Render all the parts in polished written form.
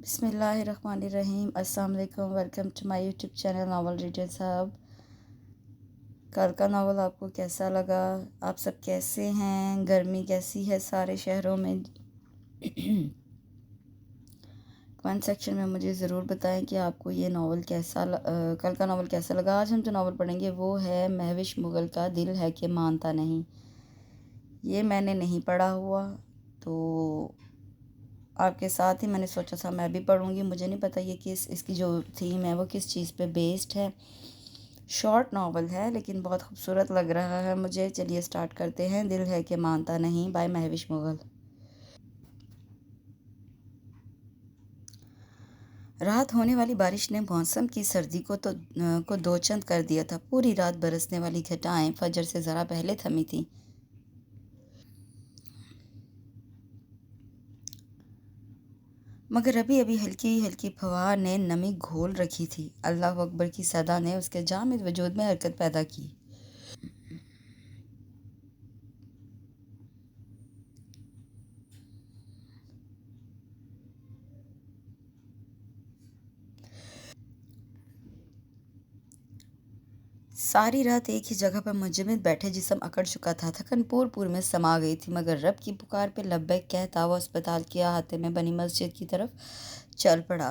بسم اللہ الرحمن الرحیم۔ السلام علیکم، welcome to my YouTube channel novel reader صاحب۔ کل کا ناول آپ کو کیسا لگا؟ آپ سب کیسے ہیں؟ گرمی کیسی ہے سارے شہروں میں؟ کمنٹ سیکشن میں مجھے ضرور بتائیں کہ آپ کو یہ ناول کل کا ناول کیسا لگا۔ آج ہم جو ناول پڑھیں گے وہ ہے مہوش مغل کا دل ہے کہ مانتا نہیں۔ یہ میں نے نہیں پڑھا ہوا، تو آپ کے ساتھ ہی میں نے سوچا تھا میں بھی پڑھوں گی۔ مجھے نہیں پتہ یہ اس کی جو تھیم ہے وہ کس چیز پہ بیسڈ ہے۔ شارٹ ناول ہے لیکن بہت خوبصورت لگ رہا ہے مجھے۔ چلیے سٹارٹ کرتے ہیں۔ دل ہے کہ مانتا نہیں بائی مہوش مغل۔ رات ہونے والی بارش نے موسم کی سردی کو دو چند کر دیا تھا۔ پوری رات برسنے والی گھٹائیں فجر سے ذرا پہلے تھمی تھیں، مگر ابھی ہلکی ہلکی پھوار نے نمی گھول رکھی تھی۔ اللہ اکبر کی صدا نے اس کے جامد وجود میں حرکت پیدا کی۔ ساری رات ایک ہی جگہ پر منجمد بیٹھے جسم اکڑ چکا تھا۔ تھکن پور میں سما گئی تھی، مگر رب کی پکار پہ لبیک کہتا وہ اسپتال کے احاطے میں بنی مسجد کی طرف چل پڑا۔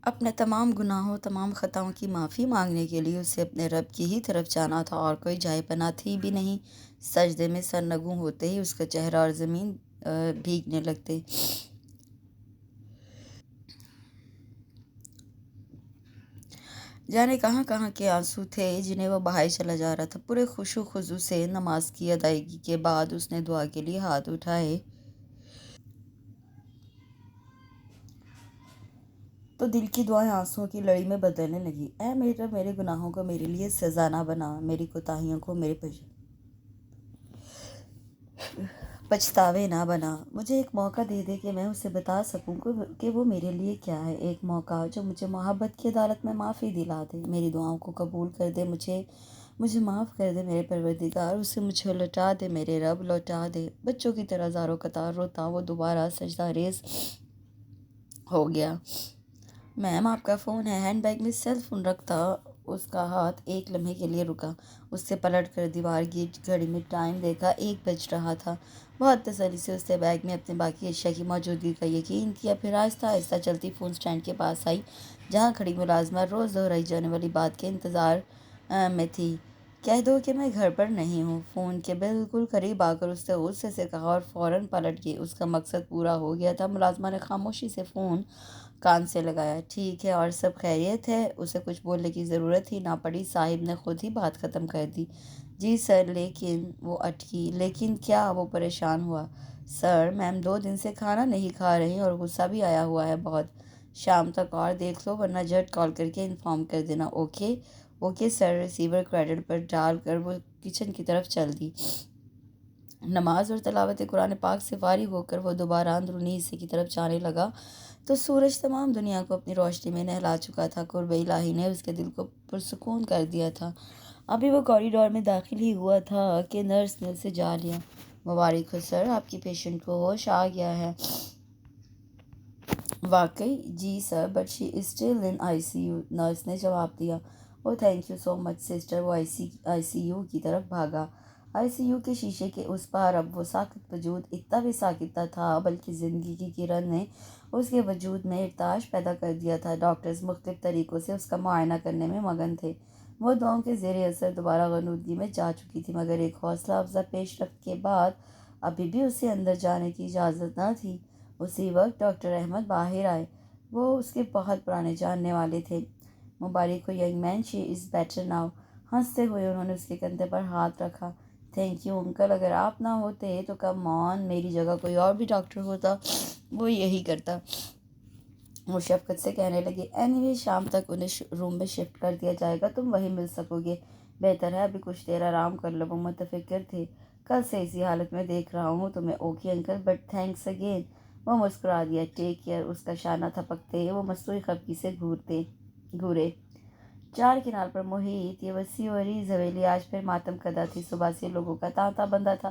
اپنے تمام گناہوں، تمام خطاؤں کی معافی مانگنے کے لیے اسے اپنے رب کی ہی طرف جانا تھا، اور کوئی جائے پناہ تھی بھی نہیں۔ سجدے میں سرنگوں ہوتے ہی اس کا چہرہ اور زمین بھیگنے لگتے۔ جانے کہاں کہاں کے آنسو تھے جنہیں وہ بہائے چلا جا رہا تھا۔ پورے خشوع و خضوع سے نماز کی ادائیگی کے بعد اس نے دعا کے لیے ہاتھ اٹھائے تو دل کی دعائیں آنسوؤں کی لڑی میں بدلنے لگی۔ اے میرے رب، میرے گناہوں کو میرے لیے سزا نہ بنا، میری کوتاہیوں کو میرے پچھتاوے نہ بنا۔ مجھے ایک موقع دے دے کہ میں اسے بتا سکوں کہ وہ میرے لیے کیا ہے۔ ایک موقع جو مجھے محبت کی عدالت میں معافی دلا دے، میری دعاؤں کو قبول کر دے، مجھے معاف کر دے میرے پروردگار، اسے مجھے لوٹا دے میرے رب، لوٹا دے۔ بچوں کی طرح زاروں قطار روتا وہ دوبارہ سجدہ ریز ہو گیا۔ میم آپ کا فون ہے۔ ہینڈ بیگ میں سیل فون رکھتا اس کا ہاتھ ایک لمحے کے لیے رکا۔ اس سے پلٹ کر دیوار کی گھڑی میں ٹائم دیکھا، 1 بج رہا تھا۔ بہت تسلی سے اس نے بیگ میں اپنے باقی اشیاء کی موجودگی کا یقین کیا، پھر آہستہ آہستہ چلتی فون سٹینڈ کے پاس آئی جہاں کھڑی ملازمہ روز دہرائی جانے والی بات کے انتظار میں تھی۔ کہہ دو کہ میں گھر پر نہیں ہوں، فون کے بالکل قریب آ کر اس نے غصے سے کہا، اور فوراً پلٹ گئی۔ اس کا مقصد پورا ہو گیا تھا۔ ملازمہ نے خاموشی سے فون کان سے لگایا۔ ٹھیک ہے، اور سب خیریت ہے؟ اسے کچھ بولنے کی ضرورت ہی نہ پڑی، صاحب نے خود ہی بات ختم کر دی۔ جی سر، لیکن وہ اٹکی۔ لیکن کیا؟ وہ پریشان ہوا۔ سر، میم 2 دن سے کھانا نہیں کھا رہی اور غصہ بھی آیا ہوا ہے بہت۔ شام تک اور دیکھ لو ورنہ جھٹ کال کر کے انفارم کر دینا۔ Okay sir. ریسیور کریڈٹ پر ڈال کر وہ کچن کی طرف چل دی۔ نماز اور تلاوت قرآن پاک سے فارغ ہو کر وہ دوبارہ اندرونی حصے کی طرف جانے لگا تو سورج تمام دنیا کو اپنی روشنی میں نہلا چکا تھا۔ قرب الہی نے اس کے دل کو پرسکون کر دیا تھا۔ ابھی وہ کوریڈور میں داخل ہی ہوا تھا کہ نرس نے اسے جا لیا۔ مبارک ہو سر، آپ کی پیشنٹ کو ہوش آ گیا ہے۔ واقعی؟ جی sir, but she is still in I C U, nurse نے جواب دیا۔ Oh thank you so much sister. وہ آئی سی یو کی طرف بھاگا۔ آئی سی یو کے شیشے کے اس پار اب وہ ساکت وجود اتنا بھی ساکت نہ تھا بلکہ زندگی کی کرن نے اس کے وجود میں ارتعاش پیدا کر دیا تھا۔ ڈاکٹرز مختلف طریقوں سے اس کا معائنہ کرنے میں مگن تھے۔ وہ دواؤں کے زیر اثر دوبارہ غنودگی میں جا چکی تھی، مگر ایک حوصلہ افزا پیش رفت کے بعد ابھی بھی اسے اندر جانے کی اجازت نہ تھی۔ اسی وقت ڈاکٹر احمد باہر آئے۔ وہ اس کے بہت پرانے جاننے والے تھے۔ مبارک ہو young man, she is better now. ہنستے ہوئے انہوں نے اس کے کندھے پر ہاتھ رکھا۔ تھینک یو انکل، اگر آپ نہ ہوتے تو کم آن، میری جگہ کوئی اور بھی ڈاکٹر ہوتا وہ یہی کرتا۔ وہ شفقت سے کہنے لگے، اینی وے شام تک انہیں روم میں شفٹ کر دیا جائے گا، تم وہیں مل سکو گے۔ بہتر ہے ابھی کچھ دیر آرام کر لو۔ وہ متفکر تھے۔ کل سے اسی حالت میں دیکھ رہا ہوں تمہیں۔ Okay uncle, but thanks again. وہ مسکرا دیا۔ Take care. اس کا شانہ تھپکتے وہ مصنوعی خفگی سے گھورے۔ چار کنار پر محیط یہ وسیع و عریض حویلی آج پھر ماتم کدہ تھی۔ صبح سے لوگوں کا تانتا بندھا تھا۔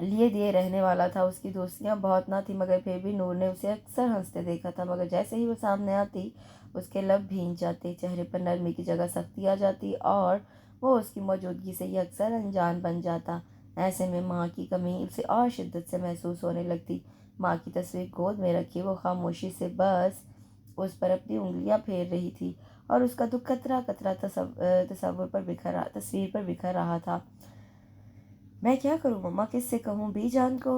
لیے دیے رہنے والا تھا۔ اس کی دوستیاں بہت نہ تھی مگر پھر بھی نور نے اسے اکثر ہنستے دیکھا تھا، مگر جیسے ہی وہ سامنے آتی اس کے لب بھیگ جاتے، چہرے پر نرمی کی جگہ سختی آ جاتی اور وہ اس کی موجودگی سے ہی اکثر انجان بن جاتا۔ ایسے میں ماں کی کمی اسے اور شدت سے محسوس ہونے لگتی۔ ماں کی تصویر گود میں رکھی وہ خاموشی سے بس اس پر اپنی انگلیاں پھیر رہی تھی اور اس کا دکھ قطرہ قطرہ تصویر پر بکھر رہا تھا۔ میں کیا کروں مما، کس سے کہوں؟ بی جان کو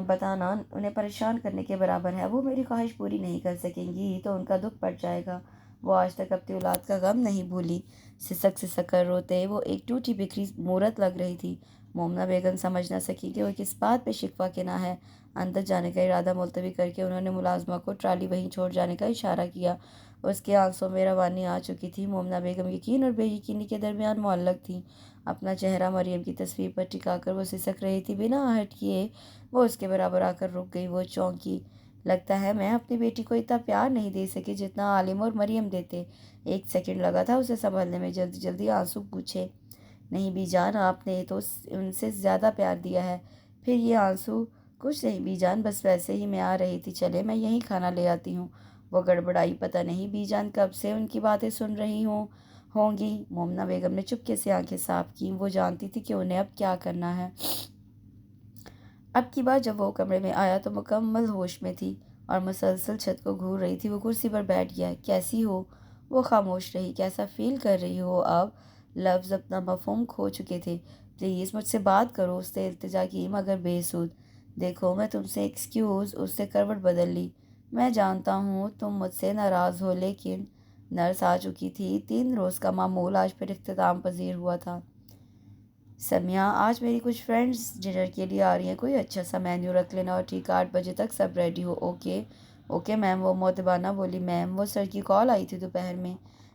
بتانا انہیں پریشان کرنے کے برابر ہے۔ وہ میری خواہش پوری نہیں کر سکیں گی تو ان کا دکھ پڑ جائے گا۔ وہ آج تک اپنی اولاد کا غم نہیں بھولی۔ سسک کر روتے وہ ایک ٹوٹی بکھری مورت لگ رہی تھی۔ مومنہ بیگم سمجھ نہ سکی کہ وہ کس بات پہ شکوہ کنا ہے۔ اندر جانے کا ارادہ ملتوی کر کے انہوں نے ملازمہ کو ٹرالی وہیں چھوڑ جانے کا اشارہ کیا۔ اس کے آنسوں میں روانی آ چکی تھی۔ مومنہ بیگم یقین اور بے یقینی کے درمیان معلق تھیں۔ اپنا چہرہ مریم کی تصویر پر ٹکا کر وہ سسک رہی تھی۔ بنا آہٹ کیے وہ اس کے برابر آ کر رک گئی۔ وہ چونکی۔ لگتا ہے میں اپنی بیٹی کو اتنا پیار نہیں دے سکی جتنا عالم اور مریم دیتے۔ ایک سیکنڈ لگا تھا اسے سنبھلنے میں۔ جلدی جلدی آنسو پوچھے، نہیں بی جان، آپ نے تو ان سے زیادہ پیار دیا ہے۔ پھر یہ آنسو؟ کچھ نہیں بی جان، بس ویسے ہی میں آ رہی تھی، چلے میں یہیں کھانا لے آتی ہوں۔ وہ گڑبڑائی، پتہ نہیں بی جان کب سے ان کی باتیں سن رہی ہوں گی۔ مومنہ بیگم نے چپکے سے آنکھیں صاف کیں۔ وہ جانتی تھی کہ انہیں اب کیا کرنا ہے۔ اب کی بار جب وہ کمرے میں آیا تو مکمل ہوش میں تھی اور مسلسل چھت کو گھور رہی تھی۔ وہ کرسی پر بیٹھ گیا۔ کیسی ہو؟ وہ خاموش رہی۔ کیسا فیل کر رہی ہو اب؟ لفظ اپنا مفہوم کھو چکے تھے۔ پلیز مجھ سے بات کرو، اس نے التجا کی مگر بے سود۔ دیکھو میں تم سے ایکسکیوز، اس سے کروٹ بدل لی۔ میں جانتا ہوں تم مجھ سے ناراض ہو لیکن نرس آ چکی تھی۔ 3 روز کا معمول آج پھر اختتام پذیر ہوا تھا۔ سمیہ، آج میری کچھ فرینڈز ڈنر کے لیے آ رہی ہیں، کوئی اچھا سا مینیو رکھ لینا اور ٹھیک 8 بجے تک سب ریڈی ہو۔ اوکے میم، وہ مؤدبانہ بولی۔ میم، وہ سر کی کال آئی تھی دوپہر میں۔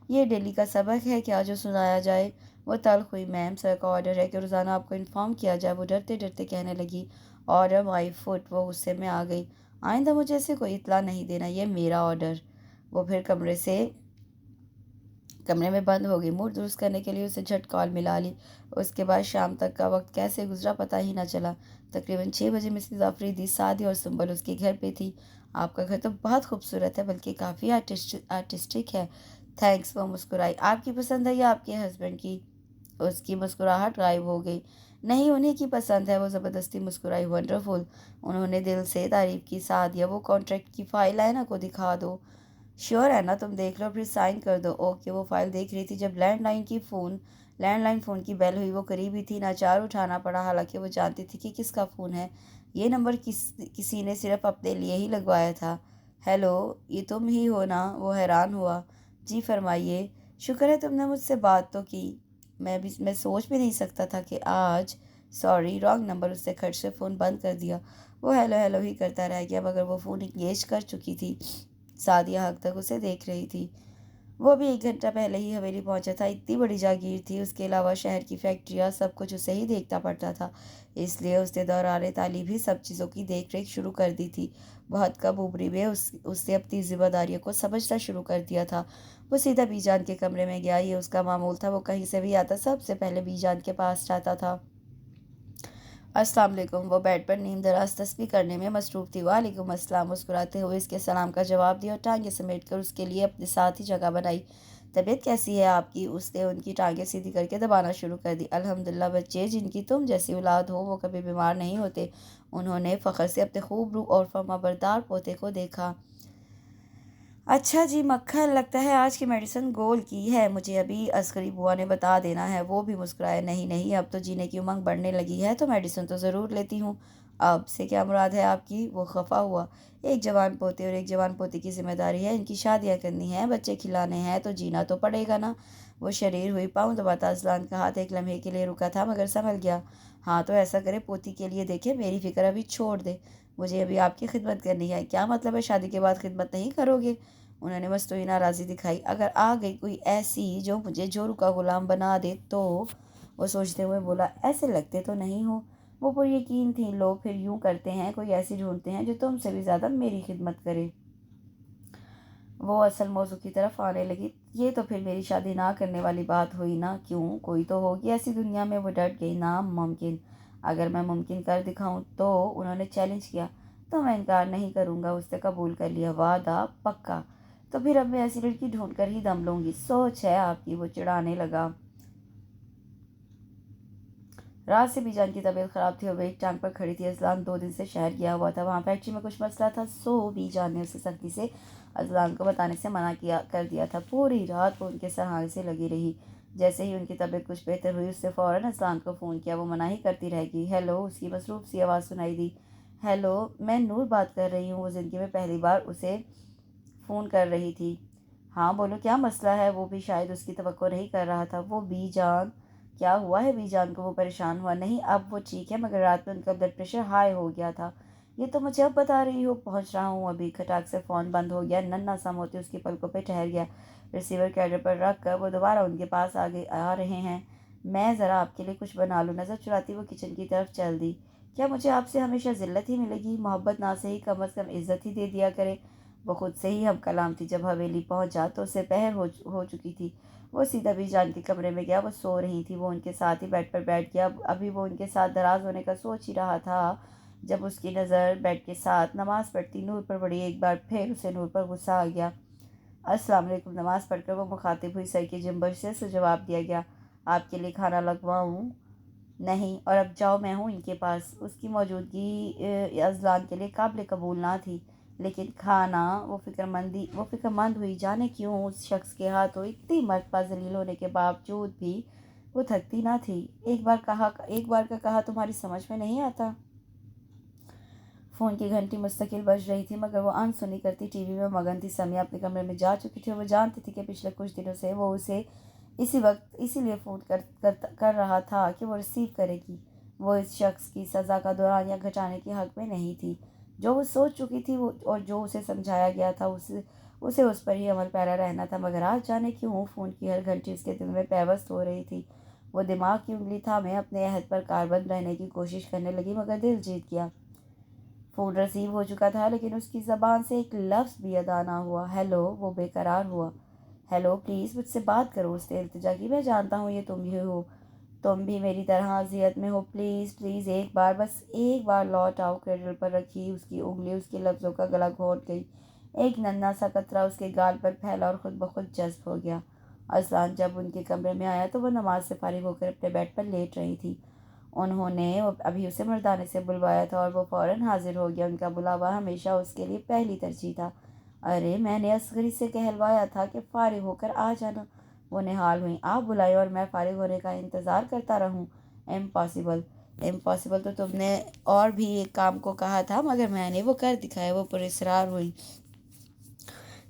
یہ ڈیلی کا سبق ہے کیا جو سنایا جائے؟ وہ تلخ ہوئی۔ میم، سر کا آرڈر ہے کہ روزانہ آپ کو انفارم کیا جائے۔ وہ ڈرتے ڈرتے کہنے لگی۔ آرڈر مائی فٹ۔ وہ غصے میں آ گئی۔ آئندہ مجھے اسے کوئی اطلاع نہیں دینا، یہ میرا آرڈر۔ وہ پھر کمرے میں بند ہو گئی۔ موڈ درست کرنے کے لیے اسے جھٹ کال ملا لی۔ اس کے بعد شام تک کا وقت کیسے گزرا پتہ ہی نہ چلا۔ تقریباً 6 بجے مسز آفریدی، سعدی اور سنبل اس کے گھر پہ تھی۔ آپ کا گھر تو بہت خوبصورت ہے، بلکہ کافی آرٹسٹک ہے۔ تھینکس، وہ مسکرائی۔ آپ کی پسند ہے یا آپ کے ہسبینڈ کی؟ اس کی مسکراہٹ غائب ہو گئی۔ نہیں، انہیں کی پسند ہے، وہ زبردستی مسکرائی۔ ونڈرفل، انہوں نے دل سے تعریف کی۔ سعدیہ، وہ کانٹریکٹ کی فائل ہے نا، کو دکھا دو۔ شیور ہے نا، تم دیکھ لو پھر سائن کر دو۔ اوکے۔ وہ فائل دیکھ رہی تھی جب لینڈ لائن فون کی بیل ہوئی۔ وہ قریب ہی تھی، ناچار اٹھانا پڑا، حالانکہ وہ جانتی تھی کہ کس کا فون ہے۔ یہ نمبر کسی نے صرف اپنے لیے ہی لگوایا تھا۔ ہیلو، یہ تم ہی ہو نا؟ وہ حیران ہوا۔ جی فرمائیے۔ شکر ہے تم نے مجھ سے بات تو کی، میں سوچ بھی نہیں سکتا تھا کہ آج۔ Sorry, wrong number. اس نے کھٹ سے فون بند کر دیا۔ وہ ہیلو ہیلو ہی کرتا رہ گیا مگر وہ فون انگیج کر چکی تھی۔ سعدیہ حق تک اسے دیکھ رہی تھی۔ وہ بھی 1 گھنٹہ پہلے ہی حویلی پہنچا تھا۔ اتنی بڑی جاگیر تھی، اس کے علاوہ شہر کی فیکٹریاں، سب کچھ اسے ہی دیکھنا پڑتا تھا، اس لیے اس نے دوران تعلیم ہی سب چیزوں کی دیکھ ریکھ شروع کر دی تھی۔ بہت کم عمری میں اس نے اپنی ذمہ داریوں کو سمجھنا شروع کر دیا تھا۔ وہ سیدھا بی جان کے کمرے میں گیا۔ یہ اس کا معمول تھا، وہ کہیں سے بھی آتا سب سے پہلے بی جان کے پاس جاتا تھا۔ السلام علیکم۔ وہ بیڈ پر نیم دراز تسبیح کرنے میں مصروف تھی۔ وعلیکم السلام۔ مسکراتے ہوئے اس کے سلام کا جواب دیا اور ٹانگیں سمیٹ کر اس کے لیے اپنے ساتھ ہی جگہ بنائی۔ طبیعت کیسی ہے آپ کی؟ اس نے ان کی ٹانگیں سیدھی کر کے دبانا شروع کر دی۔ الحمدللہ، بچے جن کی تم جیسی اولاد ہو وہ کبھی بیمار نہیں ہوتے۔ انہوں نے فخر سے اپنے خوب روح اور فرمانبردار پوتے کو دیکھا۔ اچھا جی مکھن، لگتا ہے آج کی میڈیسن گول کی ہے، مجھے ابھی عسکری بوا نے بتا دینا ہے۔ وہ بھی مسکرائے۔ نہیں، اب تو جینے کی امنگ بڑھنے لگی ہے تو میڈیسن تو ضرور لیتی ہوں۔ اب سے کیا مراد ہے آپ کی؟ وہ خفا ہوا۔ ایک جوان پوتے اور ایک جوان پوتی کی ذمہ داری ہے، ان کی شادیاں کرنی ہیں، بچے کھلانے ہیں، تو جینا تو پڑے گا نا۔ وہ شریر ہوئی، پاؤں دباتا اذلان کا ہاتھ ایک لمحے کے لیے رکا تھا مگر سنبھل گیا۔ ہاں تو ایسا کرے پوتی کے لیے دیکھے، میری فکر ابھی چھوڑ دے، مجھے ابھی آپ کی خدمت کرنی ہے۔ کیا مطلب ہے، شادی کے بعد خدمت نہیں کرو گے؟ انہوں نے مستوئی ناراضی دکھائی۔ اگر آ گئی کوئی ایسی جو مجھے جورو کا غلام بنا دے تو؟ وہ سوچتے ہوئے بولا۔ ایسے لگتے تو نہیں ہو۔ وہ پر یقین تھی۔ لوگ پھر یوں کرتے ہیں، کوئی ایسی ڈھونڈتے ہیں جو تم سے بھی زیادہ میری خدمت کرے۔ وہ اصل موضوع کی طرف آنے لگی۔ یہ تو پھر میری شادی نہ کرنے والی بات ہوئی نا؟ کیوں، کوئی تو ہوگی ایسی دنیا میں۔ وہ ڈٹ گئی۔ ناممکن۔ اگر میں ممکن کر دکھاؤں تو انہوں نے چیلنج کیا۔ تو میں انکار نہیں کروں گا، اس نے قبول کر لیا۔ وعدہ پکا؟ تو پھر اب میں ایسی لڑکی ڈھونڈ کر ہی دم لوں گی۔ سوچ ہے آپ کی، وہ چڑھانے لگا۔ رات سے بی جان کی طبیعت خراب تھی اور وہ ایک ٹانگ پر کھڑی تھی۔ اذلان 2 دن سے شہر گیا ہوا تھا، وہاں فیکٹری میں کچھ مسئلہ تھا، سو بی جان نے اسے سختی سے اذلان کو بتانے سے منع کر دیا تھا۔ پوری رات وہ ان کے سرہانے سے لگی رہی۔ جیسے ہی ان کی طبیعت کچھ بہتر ہوئی، اس نے فوراً اذلان کو فون کیا۔ وہ منع ہی کرتی رہ گئی۔ ہیلو، اس کی مصروف سی آواز سنائی دی۔ ہیلو، میں نور بات کر رہی ہوں۔ وہ زندگی میں پہلی بار اسے فون کر رہی تھی۔ ہاں بولو، کیا مسئلہ ہے؟ وہ بھی شاید اس کی توقع نہیں کر رہا تھا۔ وہ بی جان، کیا ہوا ہے بی جان کو؟ وہ پریشان ہوا۔ نہیں، اب وہ ٹھیک ہے، مگر رات میں ان کا بلڈ پریشر ہائی ہو گیا تھا۔ یہ تو مجھے اب بتا رہی ہو، پہنچ رہا ہوں ابھی۔ کھٹاک سے فون بند ہو گیا۔ ننھا سا موتی اس کی پلکوں پہ ٹھہر گیا۔ ریسیور کیڈر پر رکھ کر وہ دوبارہ ان کے پاس آ رہے ہیں۔ میں ذرا آپ کے لیے کچھ بنا لوں؟ نظر چراتی وہ کچن کی طرف چل دی۔ کیا مجھے آپ سے ہمیشہ ذلت ہی ملے گی؟ محبت نہ صحیح، کم از کم عزت ہی دے دیا کرے۔ وہ خود سے ہی ہم کلام تھی۔ جب حویلی پہنچا تو اسے پہر ہو چکی تھی۔ وہ سیدھا بی جان کے کمرے میں گیا۔ وہ سو رہی تھی۔ وہ ان کے ساتھ ہی بیڈ پر بیٹھ گیا۔ ابھی وہ ان کے ساتھ دراز ہونے کا سوچ ہی رہا تھا جب اس کی نظر بیڈ کے ساتھ نماز پڑھتی نور پر پڑی۔ ایک بار پھر اسے نور پر غصہ آ گیا۔ السلام علیکم۔ نماز پڑھ کر وہ مخاطب ہوئی۔ سر کی جنبش سے اسے جواب دیا گیا۔ آپ کے لیے کھانا لگواؤں؟ نہیں، اور اب جاؤ، میں ہوں ان کے پاس۔ اس کی موجودگی اذلان کے لیے قابل قبول نہ تھی، لیکن کھانا، وہ فکر مند ہوئی۔ جانے کیوں اس شخص کے ہاتھوں اتنی مرتبہ ذلیل ہونے کے باوجود بھی وہ تھکتی نہ تھی۔ ایک بار کا کہا تمہاری سمجھ میں نہیں آتا؟ فون کی گھنٹی مستقل بج رہی تھی، مگر وہ انسنی کرتی ٹی وی میں مگن تھی۔ سمیہ اپنے کمرے میں جا چکی تھی اور وہ جانتی تھی کہ پچھلے کچھ دنوں سے وہ اسے اسی لیے فون کر رہا تھا کہ وہ ریسیو کرے گی۔ وہ اس شخص کی سزا کا دورانیہ گھٹانے کے حق میں نہیں تھی۔ جو وہ سوچ چکی تھی اور جو اسے سمجھایا گیا تھا، اسے اس پر ہی عمل پیرا رہنا تھا۔ مگر آج جانے کیوں فون کی ہر گھنٹی اس کے دل میں پیوست ہو رہی تھی۔ وہ دماغ کی انگلی تھامے اپنے عہد پر کاربند رہنے کی کوشش کرنے لگی، مگر دل جیت گیا۔ فون رسیو ہو چکا تھا، لیکن اس کی زبان سے ایک لفظ بھی ادا نہ ہوا۔ ہیلو، وہ بے قرار ہوا۔ ہیلو، پلیز مجھ سے بات کرو، اس نے التجا کی۔ میں جانتا ہوں یہ تم ہی ہو، تم بھی میری طرح اذیت میں ہو۔ پلیز پلیز، بس ایک بار لوٹ آؤ۔ کریڈل پر رکھی اس کی انگلی اس کے لفظوں کا گلا گھونٹ گئی۔ ایک ننھا سا قطرہ اس کے گال پر پھیلا اور خود بخود جذب ہو گیا۔ اذلان جب ان کے کمرے میں آیا تو وہ نماز سے فارغ ہو کر اپنے بیڈ پر لیٹ رہی تھی۔ انہوں نے ابھی اسے مردانے سے بلوایا تھا اور وہ فوراً حاضر ہو گیا۔ ان کا بلاوا ہمیشہ اس کے لیے پہلی ترجیح تھا۔ ارے، میں نے اصغری سے کہلوایا تھا کہ فارغ ہو کر آ جانا۔ وہ نہال ہوئی۔ آپ بلائیں اور میں فارغ ہونے کا انتظار کرتا رہوں؟ امپاسبل تو تم نے اور بھی ایک کام کو کہا تھا، مگر میں نے وہ کر دکھایا۔ وہ پراسرار ہوئی۔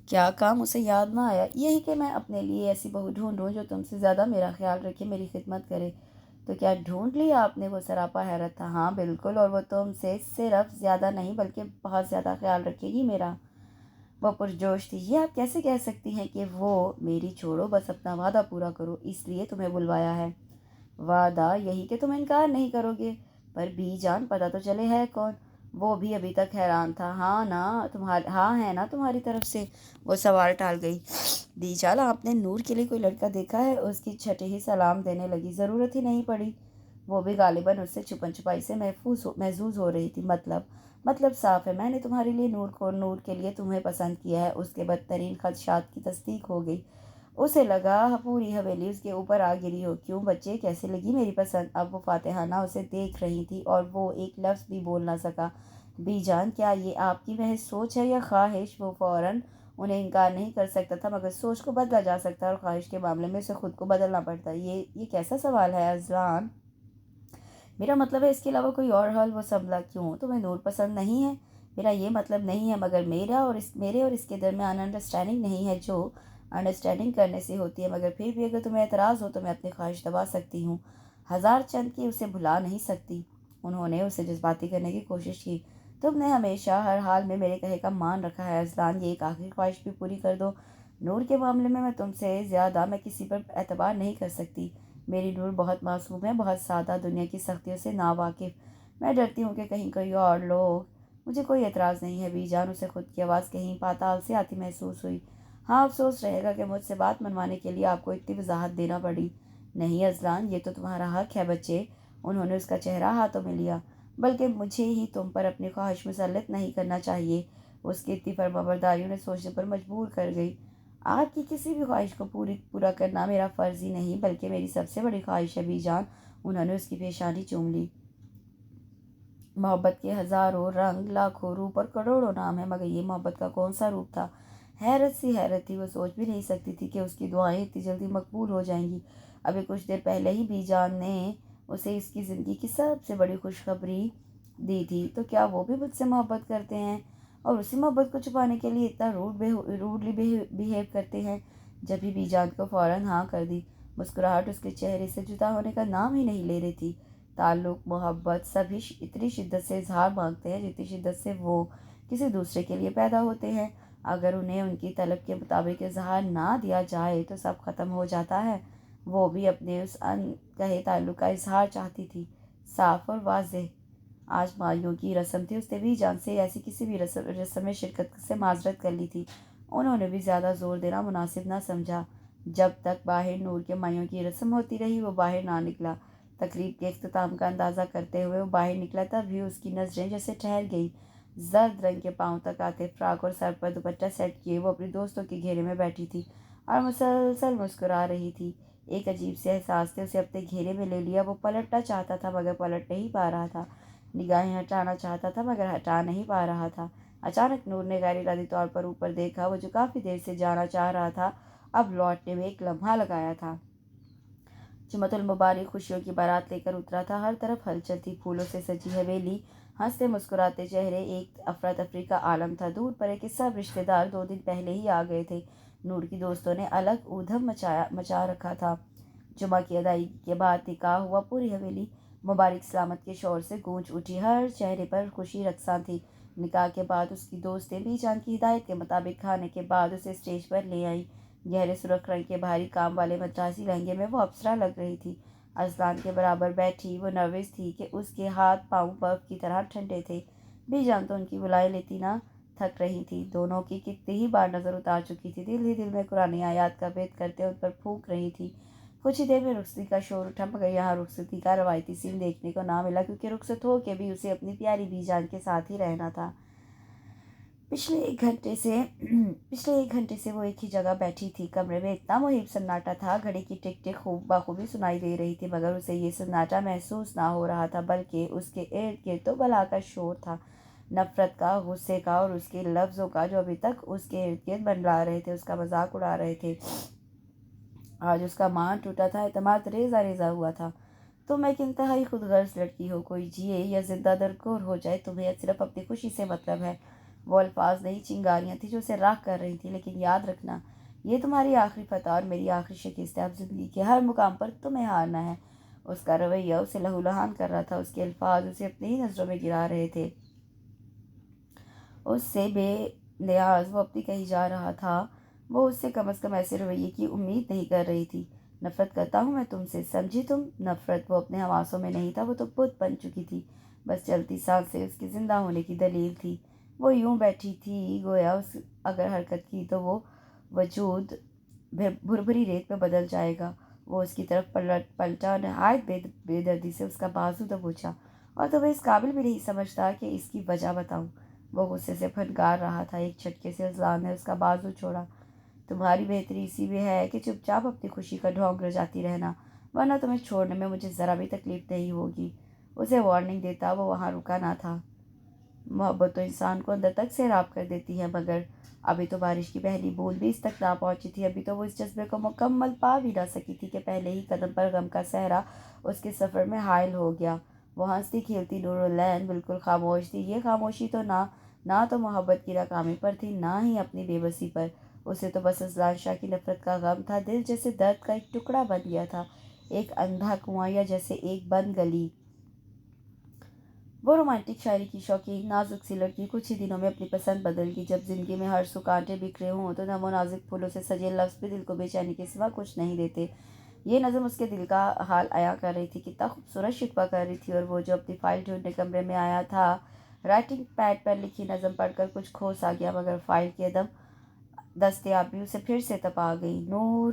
کیا کام؟ اسے یاد نہ آیا۔ یہی کہ میں اپنے لیے ایسی بہو ڈھونڈوں جو تم سے زیادہ میرا خیال رکھے، میری خدمت کرے۔ تو کیا ڈھونڈ لیا آپ نے؟ وہ سراپا حیرت تھا۔ ہاں بالکل، اور وہ تم سے صرف زیادہ نہیں بلکہ بہت زیادہ خیال رکھے گی میرا۔ وہ پرجوش تھی۔ یہ آپ کیسے کہہ سکتی ہیں کہ وہ میری چھوڑو، بس اپنا وعدہ پورا کرو، اس لیے تمہیں بلوایا ہے۔ وعدہ یہی کہ تم انکار نہیں کرو گے؟ پر بی جان، پتہ تو چلے ہے کون؟ وہ بھی ابھی تک حیران تھا۔ ہاں ہے نا تمہاری طرف سے؟ وہ سوال ٹال گئی۔ بی جان، آپ نے نور کے لیے کوئی لڑکا دیکھا ہے؟ اس کی چھٹی ہی سلام دینے لگی۔ ضرورت ہی نہیں پڑی۔ وہ بھی غالباً اس سے چھپن چھپائی سے محظوظ ہو رہی تھی۔ مطلب صاف ہے، میں نے تمہارے لیے نور کے لیے تمہیں پسند کیا ہے۔ اس کے بدترین خدشات کی تصدیق ہو گئی۔ اسے لگا پوری حویلی اس کے اوپر آ گری ہو۔ کیوں بچے، کیسے لگی میری پسند؟ اب وہ فاتحانہ اسے دیکھ رہی تھی اور وہ ایک لفظ بھی بول نہ سکا۔ بی جان، کیا یہ آپ کی محض سوچ ہے یا خواہش؟ وہ فوراً انہیں انکار نہیں کر سکتا تھا، مگر سوچ کو بدلا جا سکتا ہے اور خواہش کے معاملے میں اسے خود کو بدلنا پڑتا ہے۔ یہ کیسا سوال ہے اذلان؟ میرا مطلب ہے اس کے علاوہ کوئی اور حل؟ وہ سنبھلا۔ کیوں، تمہیں نور پسند نہیں ہے؟ میرا یہ مطلب نہیں ہے، مگر میرے اور اس کے درمیان انڈرسٹینڈنگ نہیں ہے، جو انڈرسٹینڈنگ کرنے سے ہوتی ہے۔ مگر پھر بھی اگر تمہیں اعتراض ہو تو میں اپنی خواہش دبا سکتی ہوں، ہزار چند کی اسے بھلا نہیں سکتی۔ انہوں نے اسے جذباتی کرنے کی کوشش کی۔ تم نے ہمیشہ ہر حال میں میرے کہے کا مان رکھا ہے اذلان، یہ ایک آخری خواہش بھی پوری کر دو۔ نور کے معاملے میں تم سے زیادہ میں کسی پر اعتبار نہیں کر سکتی۔ میری نور بہت معصوم ہے، بہت سادہ، دنیا کی سختیوں سے ناواقف۔ میں ڈرتی ہوں کہ کہیں کوئی اور لوگ۔ مجھے کوئی اعتراض نہیں ہے بی جان۔ اسے خود کی آواز کہیں پاتال سے آتی محسوس ہوئی۔ ہاں، افسوس رہے گا کہ مجھ سے بات منوانے کے لیے آپ کو اتنی وضاحت دینا پڑی۔ نہیں اذلان، یہ تو تمہارا حق ہے بچے، انہوں نے اس کا چہرہ ہاتھوں میں لیا۔ بلکہ مجھے ہی تم پر اپنی خواہش مسلط نہیں کرنا چاہیے۔ اس کی اتنی فرمانبرداری انہیں سوچنے پر مجبور کر گئی۔ آپ کی کسی بھی خواہش کو پورا کرنا میرا فرض ہی نہیں بلکہ میری سب سے بڑی خواہش ہے بی جان۔ انہوں نے اس کی پیشانی چوم لی۔ محبت کے ہزاروں رنگ، لاکھوں روپ اور کروڑوں نام ہیں، مگر یہ محبت کا کون سا روپ تھا؟ حیرت سی حیرت تھی۔ وہ سوچ بھی نہیں سکتی تھی کہ اس کی دعائیں اتنی جلدی مقبول ہو جائیں گی۔ ابھی کچھ دیر پہلے ہی بی جان نے اسے اس کی زندگی کی سب سے بڑی خوشخبری دی تھی، تو کیا وہ بھی مجھ سے محبت کرتے ہیں اور اسی محبت کو چھپانے کے لیے اتنا روڈلی بیہیو کرتے ہیں؟ جبھی بی جان کو فوراً ہاں کر دی۔ مسکراہٹ اس کے چہرے سے جدا ہونے کا نام ہی نہیں لے رہی تھی۔ تعلق، محبت سبھی اتنی شدت سے اظہار مانگتے ہیں جتنی شدت سے وہ کسی دوسرے کے لیے پیدا ہوتے ہیں۔ اگر انہیں ان کی طلب کے مطابق اظہار نہ دیا جائے تو سب ختم ہو جاتا ہے۔ وہ بھی اپنے اس ان کہے تعلق کا اظہار چاہتی تھی، صاف اور واضح۔ آج مائیوں کی رسم تھی، اس نے بی جان سے ایسی کسی بھی رسم میں شرکت سے معذرت کر لی تھی۔ انہوں نے بھی زیادہ زور دینا مناسب نہ سمجھا۔ جب تک باہر نور کے مائیوں کی رسم ہوتی رہی وہ باہر نہ نکلا۔ تقریب کے اختتام کا اندازہ کرتے ہوئے وہ باہر نکلا، تب بھی اس کی نظریں جیسے ٹھہر گئیں۔ زرد رنگ کے پاؤں تک آتے فراق اور سر پر دوپٹہ سیٹ کیے وہ اپنے دوستوں کے گھیرے میں بیٹھی تھی اور مسلسل مسکرا رہی تھی۔ ایک عجیب سے احساس نے اسے اپنے گھیرے میں لے لیا۔ وہ پلٹنا چاہتا تھا مگر پلٹ نہیں پا رہا تھا، نگاہیں ہٹانا چاہتا تھا مگر ہٹا نہیں پا رہا تھا۔ اچانک نور نے غیر ارادی طور پر اوپر دیکھا۔ وہ جو کافی دیر سے جانا چاہ رہا تھا اب لوٹنے میں ایک لمحہ لگایا تھا۔ جمعۃ المبارک خوشیوں کی بارات لے کر اترا تھا۔ ہر طرف ہلچل تھی، پھولوں سے سجی حویلی، ہنستے مسکراتے چہرے، ایک افراتفری کا عالم تھا۔ دور پر کہ سب رشتہ دار 2 دن پہلے ہی آ گئے تھے۔ نور کی دوستوں نے الگ ادھم مچا رکھا تھا۔ جمعہ کی ادائیگی کے بعد نکاح ہوا۔ پوری حویلی مبارک سلامت کے شور سے گونج اٹھی، ہر چہرے پر خوشی رقصاں تھی۔ نکاح کے بعد اس کی دوستیں بی جان کی ہدایت کے مطابق کھانے کے بعد اسے اسٹیج پر لے آئیں۔ گہرے سرخ رنگ کے بھاری کام والے مدراسی لہنگے میں وہ اپسرا لگ رہی تھی۔ اذلان کے برابر بیٹھی وہ نروس تھی کہ اس کے ہاتھ پاؤں برف کی طرح ٹھنڈے تھے۔ بی جان تو ان کی بلائیں لیتی نہ تھک رہی تھی، دونوں کی کتنی ہی بار نظر اتار چکی تھی، دل ہی دل میں قرآن آیات کا بھید کرتے ان پر پھونک رہی تھی۔ کچھ ہی دیر میں رخصتی کا شور اٹھا، مگر یہاں رخصتی کا روایتی سین دیکھنے کو نہ ملا، کیونکہ رخصت ہو کے بھی اسے اپنی پیاری بی جان کے ساتھ ہی رہنا تھا۔ پچھلے ایک گھنٹے سے وہ ایک ہی جگہ بیٹھی تھی۔ کمرے میں اتنا مہیب سناٹا تھا، گھڑی کی ٹک ٹک بخوبی سنائی دے رہی تھی، مگر اسے یہ سناٹا محسوس نہ ہو رہا تھا، بلکہ اس کے ارد گرد تو بلا کا شور تھا، نفرت کا، غصے کا اور اس کے لفظوں کا جو ابھی تک اس کے ارد گرد منڈلا رہے تھے، اس کا مذاق اڑا رہے تھے۔ آج اس کا مان ٹوٹا تھا، اعتماد ریزہ ریزہ ہوا تھا۔ تم ایک انتہائی خود غرض لڑکی ہو، کوئی جیے یا زندہ درگور ہو جائے تمہیں صرف اپنی خوشی سے مطلب ہے۔ وہ الفاظ نہیں، چنگاریاں تھیں جو اسے راکھ کر رہی تھیں۔ لیکن یاد رکھنا، یہ تمہاری آخری فتح اور میری آخری شکست ہے۔ اب زندگی کے ہر مقام پر تمہیں ہارنا ہے۔ اس کا رویہ اسے لہو لہان کر رہا تھا، اس کے الفاظ اسے اپنی ہی نظروں میں گرا رہے تھے۔ اس سے بے نیاز وہ اپنی کہی جا رہا تھا، وہ اس سے کم از کم ایسے رویے کی امید نہیں کر رہی تھی۔ نفرت کرتا ہوں میں تم سے، سمجھی تم؟ نفرت وہ اپنے حواسوں میں نہیں تھا، وہ تو بت بن چکی تھی۔ بس چلتی سانسیں اس کے زندہ ہونے کی دلیل تھی۔ وہ یوں بیٹھی تھی گویا اگر حرکت کی تو وہ وجود بھربھری ریت میں بدل جائے گا۔ وہ اس کی طرف پلٹا، نہایت بے دردی سے اس کا بازو دبوچا۔ اور تمہیں اس قابل بھی نہیں سمجھتا کہ اس کی وجہ بتاؤں؟ وہ غصے سے پھنکار رہا تھا۔ ایک جھٹکے سے اذلان نے اس کا بازو چھوڑا۔ تمہاری بہتری اسی میں ہے کہ چپ چاپ اپنی خوشی کا ڈھونگ رجاتی رہنا، ورنہ تمہیں چھوڑنے میں مجھے ذرا بھی تکلیف نہیں ہوگی۔ اسے وارننگ دیتا وہ وہاں رکا نہ تھا۔ محبت تو انسان کو اندر تک سیراب کر دیتی ہے، مگر ابھی تو بارش کی پہلی بوند بھی اس تک نہ پہنچی تھی۔ ابھی تو وہ اس جذبے کو مکمل پا بھی نہ سکی تھی کہ پہلے ہی قدم پر غم کا صحرا اس کے سفر میں حائل ہو گیا۔ وہ ہنستی کھیلتی نور العین بالکل خاموش تھی۔ یہ خاموشی تو نہ تو محبت کی ناکامی پر تھی، نہ ہی اپنی بے بسی پر۔ اسے تو بس اذلان شاہ کی نفرت کا غم تھا۔ دل جیسے درد کا ایک ٹکڑا بن گیا تھا، ایک اندھا کنواں یا جیسے ایک بند گلی۔ وہ رومانٹک شاعری کی شوقین نازک سی لڑکی کچھ ہی دنوں میں اپنی پسند بدل گئی۔ جب زندگی میں ہر سو کانٹے بکھرے ہوں تو نم و نازک پھولوں سے سجے لفظ بھی دل کو بے چینی کے سوا کچھ نہیں دیتے۔ یہ نظم اس کے دل کا حال عیاں کر رہی تھی، کتنا خوبصورت شکوہ کر رہی تھی۔ اور وہ جو اپنی فائل ڈھونڈنے کمرے میں آیا تھا، رائٹنگ پیڈ پر لکھی نظم پڑھ کر کچھ کھو سا گیا، مگر فائل کی عدم دستیابی اسے پھر سے تپا گئی۔ نور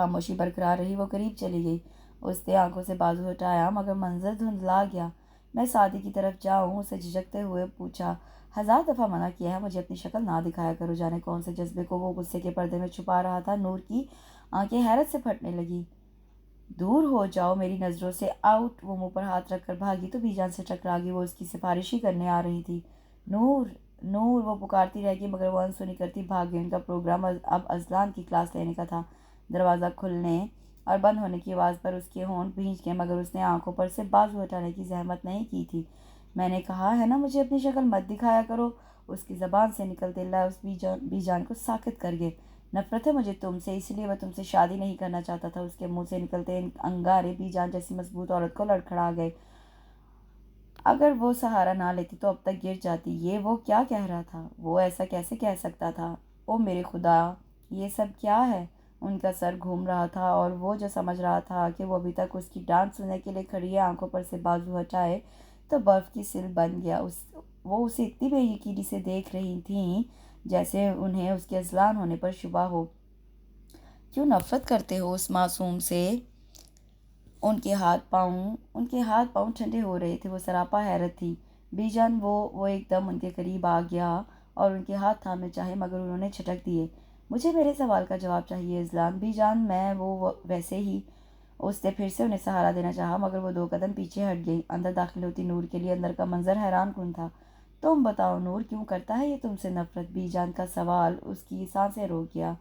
خاموشی برقرار رہی۔ وہ قریب چلی گئی، اس نے آنکھوں سے بازو ہٹایا مگر منظر دھندلا گیا۔ میں سعدی کی طرف جاؤں؟ اسے جھجکتے ہوئے پوچھا۔ 1000 دفعہ منع کیا ہے، مجھے اپنی شکل نہ دکھایا کرو۔ جانے کون سے جذبے کو وہ غصے کے پردے میں چھپا رہا تھا۔ نور کی آنکھیں حیرت سے پھٹنے لگی۔ دور ہو جاؤ میری نظروں سے، آؤٹ! وہ منہ پر ہاتھ رکھ کر بھاگی تو بی جان سے ٹکرا گئی۔ وہ اس کی سفارش ہی کرنے آ رہی تھی۔ نور، نور! وہ پکارتی رہ گئی مگر وہ انسنی کرتی بھاگ گئی۔ ان کا پروگرام اب اذلان کی کلاس لینے کا تھا۔ دروازہ کھلنے اور بند ہونے کی آواز پر اس کے ہونٹ بھینچ گئے مگر اس نے آنکھوں پر سے بازو ہٹانے کی زحمت نہیں کی تھی۔ میں نے کہا ہے نا مجھے اپنی شکل مت دکھایا کرو! اس کی زبان سے نکلتے لفظ بی جان کو ساکت کر گئے۔ نفرت ہے مجھے تم سے، اس لیے وہ تم سے شادی نہیں کرنا چاہتا تھا۔ اس کے منہ سے نکلتے انگارے بی جان جیسی مضبوط عورت کو لڑکھڑا گئے۔ اگر وہ سہارا نہ لیتی تو اب تک گر جاتی۔ یہ وہ کیا کہہ رہا تھا؟ وہ ایسا کیسے کہہ سکتا تھا؟ او میرے خدا، یہ سب کیا ہے؟ ان کا سر گھوم رہا تھا اور وہ جو سمجھ رہا تھا کہ وہ ابھی تک اس کی ڈانٹ سننے کے لیے کھڑی ہے، آنکھوں پر سے بازو ہٹائے تو برف کی سل بن گیا۔ وہ اسے اتنی بے یقینی سے دیکھ رہی تھیں جیسے انہیں اس کے اذلان ہونے پر شبہ ہو۔ کیوں نفرت کرتے ہو اس معصوم سے؟ ان کے ہاتھ پاؤں ٹھنڈے ہو رہے تھے۔ وہ سراپا حیرت تھی۔ بی جان وہ ایک دم ان کے قریب آ گیا اور ان کے ہاتھ تھامنے چاہے مگر انہوں نے جھٹک دیے۔ مجھے میرے سوال کا جواب چاہیے اذلان۔ بی جان میں وہ ویسے ہی۔ اس نے پھر سے انہیں سہارا دینا چاہا مگر وہ 2 قدم پیچھے ہٹ گئی۔ اندر داخل ہوتی نور کے لیے اندر کا منظر حیران کن تھا۔ تم بتاؤ نور، کیوں کرتا ہے یہ تم سے نفرت؟ بی جان کا سوال اس کی سانسیں روک گیا۔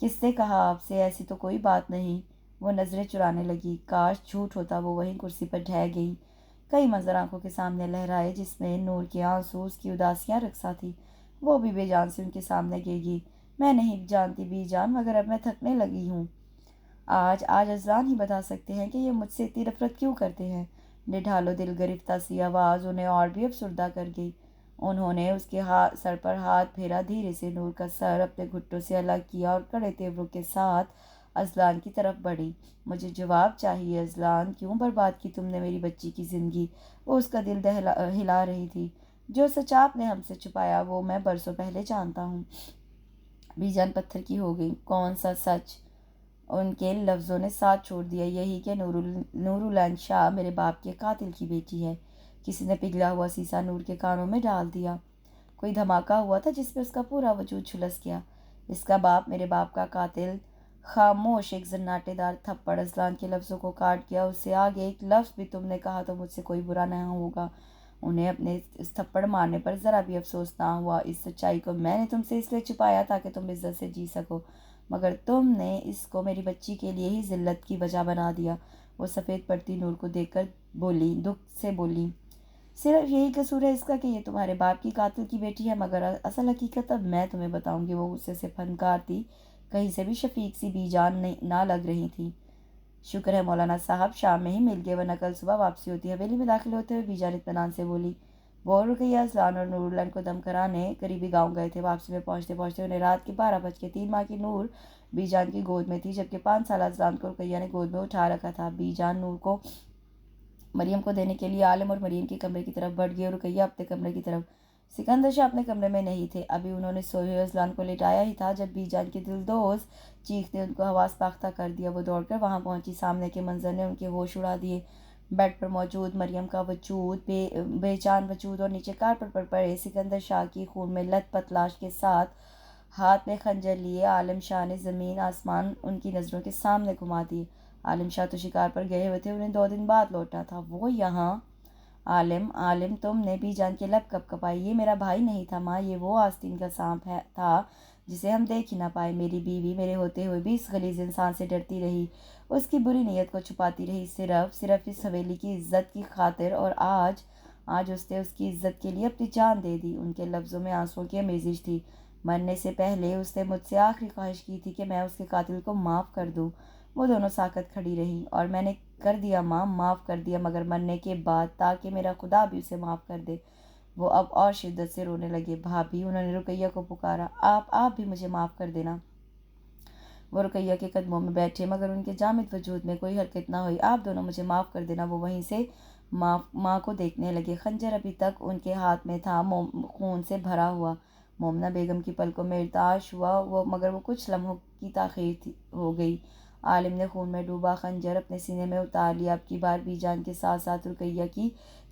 کس نے کہا آپ سے؟ ایسی تو کوئی بات نہیں۔ وہ نظریں چرانے لگی۔ کاش جھوٹ ہوتا! وہ وہیں کرسی پر ڈھہ گئی۔ کئی منظر آنکھوں کے سامنے لہرائے جس میں نور کے آنسو، اس کی اداسیاں رقصاں تھیں۔ وہ بھی بے جان سے ان کے سامنے گر گئی۔ میں نہیں جانتی بی جان مگر اب میں تھکنے لگی ہوں۔ آج اذلان ہی بتا سکتے ہیں کہ یہ مجھ سے اتنی نفرت کیوں کرتے ہیں۔ نڈھال و دل گرفتہ سی آواز انہیں اور بھی افسردہ کر گئی۔ انہوں نے اس کے سر پر ہاتھ پھیرا، دھیرے سے نور کا سر اپنے گھٹوں سے الگ کیا اور کڑے تیوروں کے ساتھ اذلان کی طرف بڑھی۔ مجھے جواب چاہیے اذلان، کیوں برباد کی تم نے میری بچی کی زندگی؟ وہ اس کا دل ہلا رہی تھی۔ جو سچ آپ نے ہم سے چھپایا وہ میں برسوں پہلے جانتا ہوں۔ بی جان پتھر کی ہو گئی۔ کون سا سچ؟ ان کے لفظوں نے ساتھ چھوڑ دیا۔ یہی کہ نورالعین شاہ میرے باپ کے قاتل کی بیٹی ہے۔ کسی نے پگھلا ہوا سیسا نور کے کانوں میں ڈال دیا۔ کوئی دھماکہ ہوا تھا جس میں اس کا پورا وجود جھلس گیا۔ اس کا باپ میرے باپ کا قاتل؟ خاموش! ایک زناٹے دار تھپڑ اذلان کے لفظوں کو کاٹ گیا۔ اس سے آگے ایک لفظ بھی تم نے کہا تو مجھ سے کوئی برا نہ ہوگا۔ انہیں اپنے اس تھپڑ مارنے پر ذرا بھی افسوس نہ ہوا۔ اس سچائی کو میں نے تم سے اس لیے چھپایا تاکہ تم عزت سے جی سکو مگر تم نے اس کو میری بچی کے لیے ہی ذلت کی وجہ بنا دیا۔ وہ سفید پڑتی نور کو دیکھ کر بولی، دکھ سے بولی، صرف یہی قصور ہے اس کا کہ یہ تمہارے باپ کی قاتل کی بیٹی ہے مگر اصل حقیقت اب میں تمہیں بتاؤں گی۔ وہ غصے سے پھنکار تھی، کہیں سے بھی شفیق سی بی جان نہ لگ رہی تھی۔ شکر ہے مولانا صاحب شام میں ہی مل گئے ورنہ کل صبح واپسی ہوتی۔ حویلی میں داخل ہوتے ہوئے بی جان اطمینان سے بولی۔ وہ رقیہ اذلان اور نورالعین کو دم کرانے قریبی گاؤں گئے تھے۔ واپسی میں پہنچتے پہنچتے انہیں رات کے 12:03 کی نور بی جان کی گود میں تھی جبکہ 5 سالہ اذلان کو رقیہ نے گود میں اٹھا رکھا تھا۔ بی جان نور کو مریم کو دینے کے لیے عالم اور مریم کے کمرے کی طرف بڑھ گئی اور رقیہ اپنے کمرے کی طرف۔ سکندر شاہ اپنے کمرے میں نہیں تھے۔ ابھی انہوں نے سوئے ہوئے اذلان کو لٹایا ہی تھا جب بی جان کی دلدوز چیخ نے ان کو حواس باختہ کر دیا۔ وہ دوڑ کر وہاں پہنچی۔ سامنے کے منظر نے ان کے ہوش اڑا دیے۔ بیڈ پر موجود مریم کا وجود، بے جان وجود اور نیچے کارپٹ پر پڑے سکندر شاہ کی خون میں لت پت لاش کے ساتھ ہاتھ میں خنجر لیے عالم شاہ نے زمین آسمان ان کی نظروں کے سامنے گھما دیے۔ عالم شاہ تو شکار پر گئے ہوئے تھے، انہیں 2 دن بعد لوٹنا تھا۔ وہ یہاں؟ عالم تم نے؟ بی جان کے لب کپ کپائی۔ یہ میرا بھائی نہیں تھا ماں، یہ وہ آستین کا سانپ تھا جسے ہم دیکھ ہی نہ پائے۔ میری بیوی میرے ہوتے ہوئے بھی اس غلیظ انسان سے ڈرتی رہی، اس کی بری نیت کو چھپاتی رہی، صرف اس حویلی کی عزت کی خاطر، اور آج اس نے اس کی عزت کے لیے اپنی جان دے دی۔ ان کے لفظوں میں آنسوؤں کی آمیزش تھی۔ مرنے سے پہلے اس نے مجھ سے آخری خواہش کی تھی کہ میں اس کے قاتل کو معاف کر دوں۔ وہ دونوں ساکت کھڑی رہیں، اور میں نے کر دیا ماں، معاف کر دیا مگر مرنے کے بعد تاکہ میرا خدا بھی اسے معاف کر دے۔ وہ اب اور شدت سے رونے لگے۔ بھابھی! انہوں نے رقیہ کو پکارا، آپ بھی مجھے معاف کر دینا۔ وہ رقیہ کے قدموں میں بیٹھے مگر ان کے جامد وجود میں کوئی حرکت نہ ہوئی۔ آپ دونوں مجھے معاف کر دینا۔ وہ وہیں سے ماں کو دیکھنے لگے۔ خنجر ابھی تک ان کے ہاتھ میں تھا، خون سے بھرا ہوا۔ مومنہ بیگم کی پلکوں میں ارتعاش ہوا مگر وہ کچھ لمحوں کی تاخیر ہو گئی۔ عالم نے خون میں ڈوبا خنجر اپنے سینے میں اتار لیا۔ اب کی بار بی جان کے ساتھ ساتھ رقیہ کی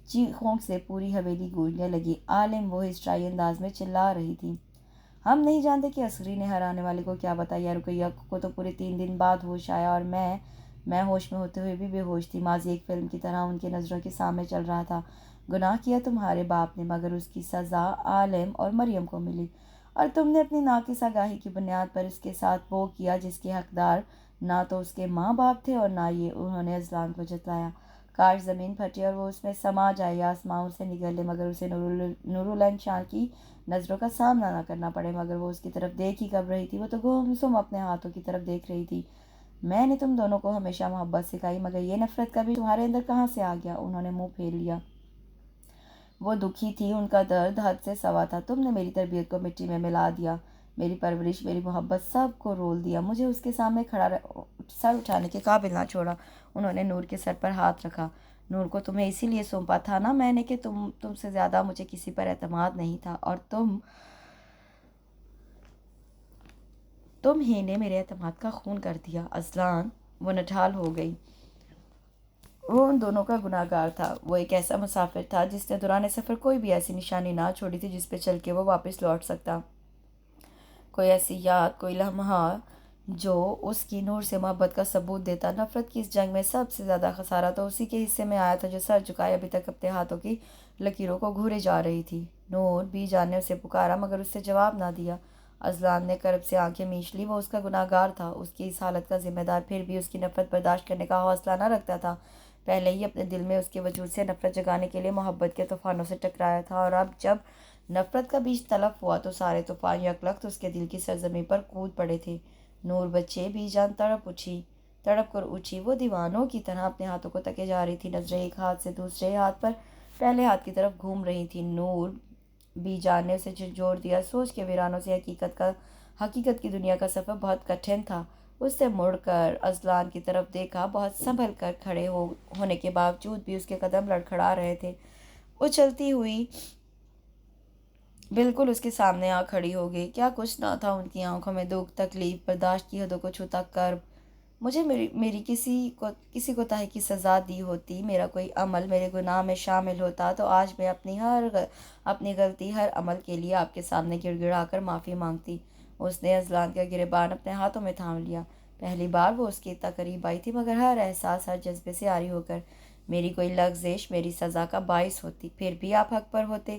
چیخوں سے پوری حویلی گونجنے لگی۔ عالم وہ ہسٹرائی انداز میں چلا رہی تھی، ہم نہیں جانتے کہ اصغری نے ہرانے والے کو کیا بتایا۔ رقیہ کو تو پورے 3 دن بعد ہوش آیا اور میں ہوش میں ہوتے ہوئے بھی بے ہوش تھی۔ ماضی ایک فلم کی طرح ان کی نظروں کے سامنے چل رہا تھا۔ گناہ کیا تمہارے باپ نے، مگر اس کی سزا عالم اور مریم کو ملی، اور تم نے اپنی ناقص آگاہی کی بنیاد پر اس کے ساتھ وہ کیا جس کے حقدار نہ تو اس کے ماں باپ تھے اور نہ یہ انہوں نے اذلان کو جتلایا۔ کاش زمین پھٹے اور وہ اس میں سما جائے یا آسمان اسے نگل لے، مگر اسے نورالعین شاہ کی نظروں کا سامنا نہ کرنا پڑے۔ مگر وہ اس کی طرف دیکھ ہی کب رہی تھی، وہ تو گمسم اپنے ہاتھوں کی طرف دیکھ رہی تھی۔ میں نے تم دونوں کو ہمیشہ محبت سکھائی، مگر یہ نفرت کا بھی تمہارے اندر کہاں سے آ گیا؟ انہوں نے منہ پھیر لیا۔ وہ دکھی تھی، ان کا درد حد سے سوا تھا۔ تم نے میری تربیت کو مٹی میں ملا دیا، میری پرورش، میری محبت، سب کو رول دیا، مجھے اس کے سامنے کھڑا سر اٹھانے کے قابل نہ چھوڑا۔ انہوں نے نور کے سر پر ہاتھ رکھا۔ نور کو تمہیں اسی لیے سونپا تھا نا میں نے کہ تم سے زیادہ مجھے کسی پر اعتماد نہیں تھا، اور تم ہی نے میرے اعتماد کا خون کر دیا۔ اذلان، وہ نڈھال ہو گئی۔ وہ ان دونوں کا گناہ گار تھا۔ وہ ایک ایسا مسافر تھا جس نے دوران سفر کوئی بھی ایسی نشانی نہ چھوڑی تھی جس پہ چل کے وہ واپس لوٹ سکتا، کوئی ایسی یاد، کوئی لمحہ جو اس کی نور سے محبت کا ثبوت دیتا۔ نفرت کی اس جنگ میں سب سے زیادہ خسارہ تو اسی کے حصے میں آیا تھا جو سر جھکائے ابھی تک اپنے ہاتھوں کی لکیروں کو گھورے جا رہی تھی۔ نور، بی جان نے اسے پکارا مگر اس سے جواب نہ دیا۔ اذلان نے کرب سے آنکھیں میچ لی۔ وہ اس کا گناہ گار تھا، اس کی اس حالت کا ذمہ دار، پھر بھی اس کی نفرت برداشت کرنے کا حوصلہ نہ رکھتا تھا۔ پہلے ہی اپنے دل میں اس کے وجود سے نفرت جگانے کے لیے محبت کے طوفانوں سے ٹکرایا تھا، اور اب جب نفرت کا بیج تلف ہوا تو سارے طوفان یکلخت اس کے دل کی سرزمین پر کود پڑے تھے۔ نور بچے، بی جان تڑپ کر اٹھی۔ وہ دیوانوں کی طرح اپنے ہاتھوں کو تکے جا رہی تھی، نظریں ایک ہاتھ سے دوسرے ہاتھ پر پہلے ہاتھ کی طرف گھوم رہی تھیں۔ نور، بی جان نے اسے جھنجھوڑ دیا۔ سوچ کے ویرانوں سے حقیقت کی دنیا کا سفر بہت کٹھن تھا۔ اس نے مڑ کر اذلان کی طرف دیکھا۔ بہت سنبھل کر کھڑے ہونے کے باوجود بھی اس کے قدم لڑکھڑا رہے تھے۔ وہ چلتی ہوئی بالکل اس کے سامنے آ کھڑی ہو گئی۔ کیا کچھ نہ تھا ان کی آنکھوں میں، دکھ، تکلیف، برداشت کی حدوں کو چھوتا کرب۔ مجھے میری کسی کوتاہی کی سزا دی ہوتی، میرا کوئی عمل میرے گناہ میں شامل ہوتا تو آج میں اپنی غلطی ہر عمل کے لیے آپ کے سامنے گڑ گڑا کر معافی مانگتی۔ اس نے اذلان کا گریبان اپنے ہاتھوں میں تھام لیا۔ پہلی بار وہ اس کے اتنا قریب آئی تھی، مگر ہر احساس، ہر جذبے سے عاری ہو کر میری کوئی لغزش میری سزا کا باعث ہوتی، پھر بھی آپ حق پر ہوتے۔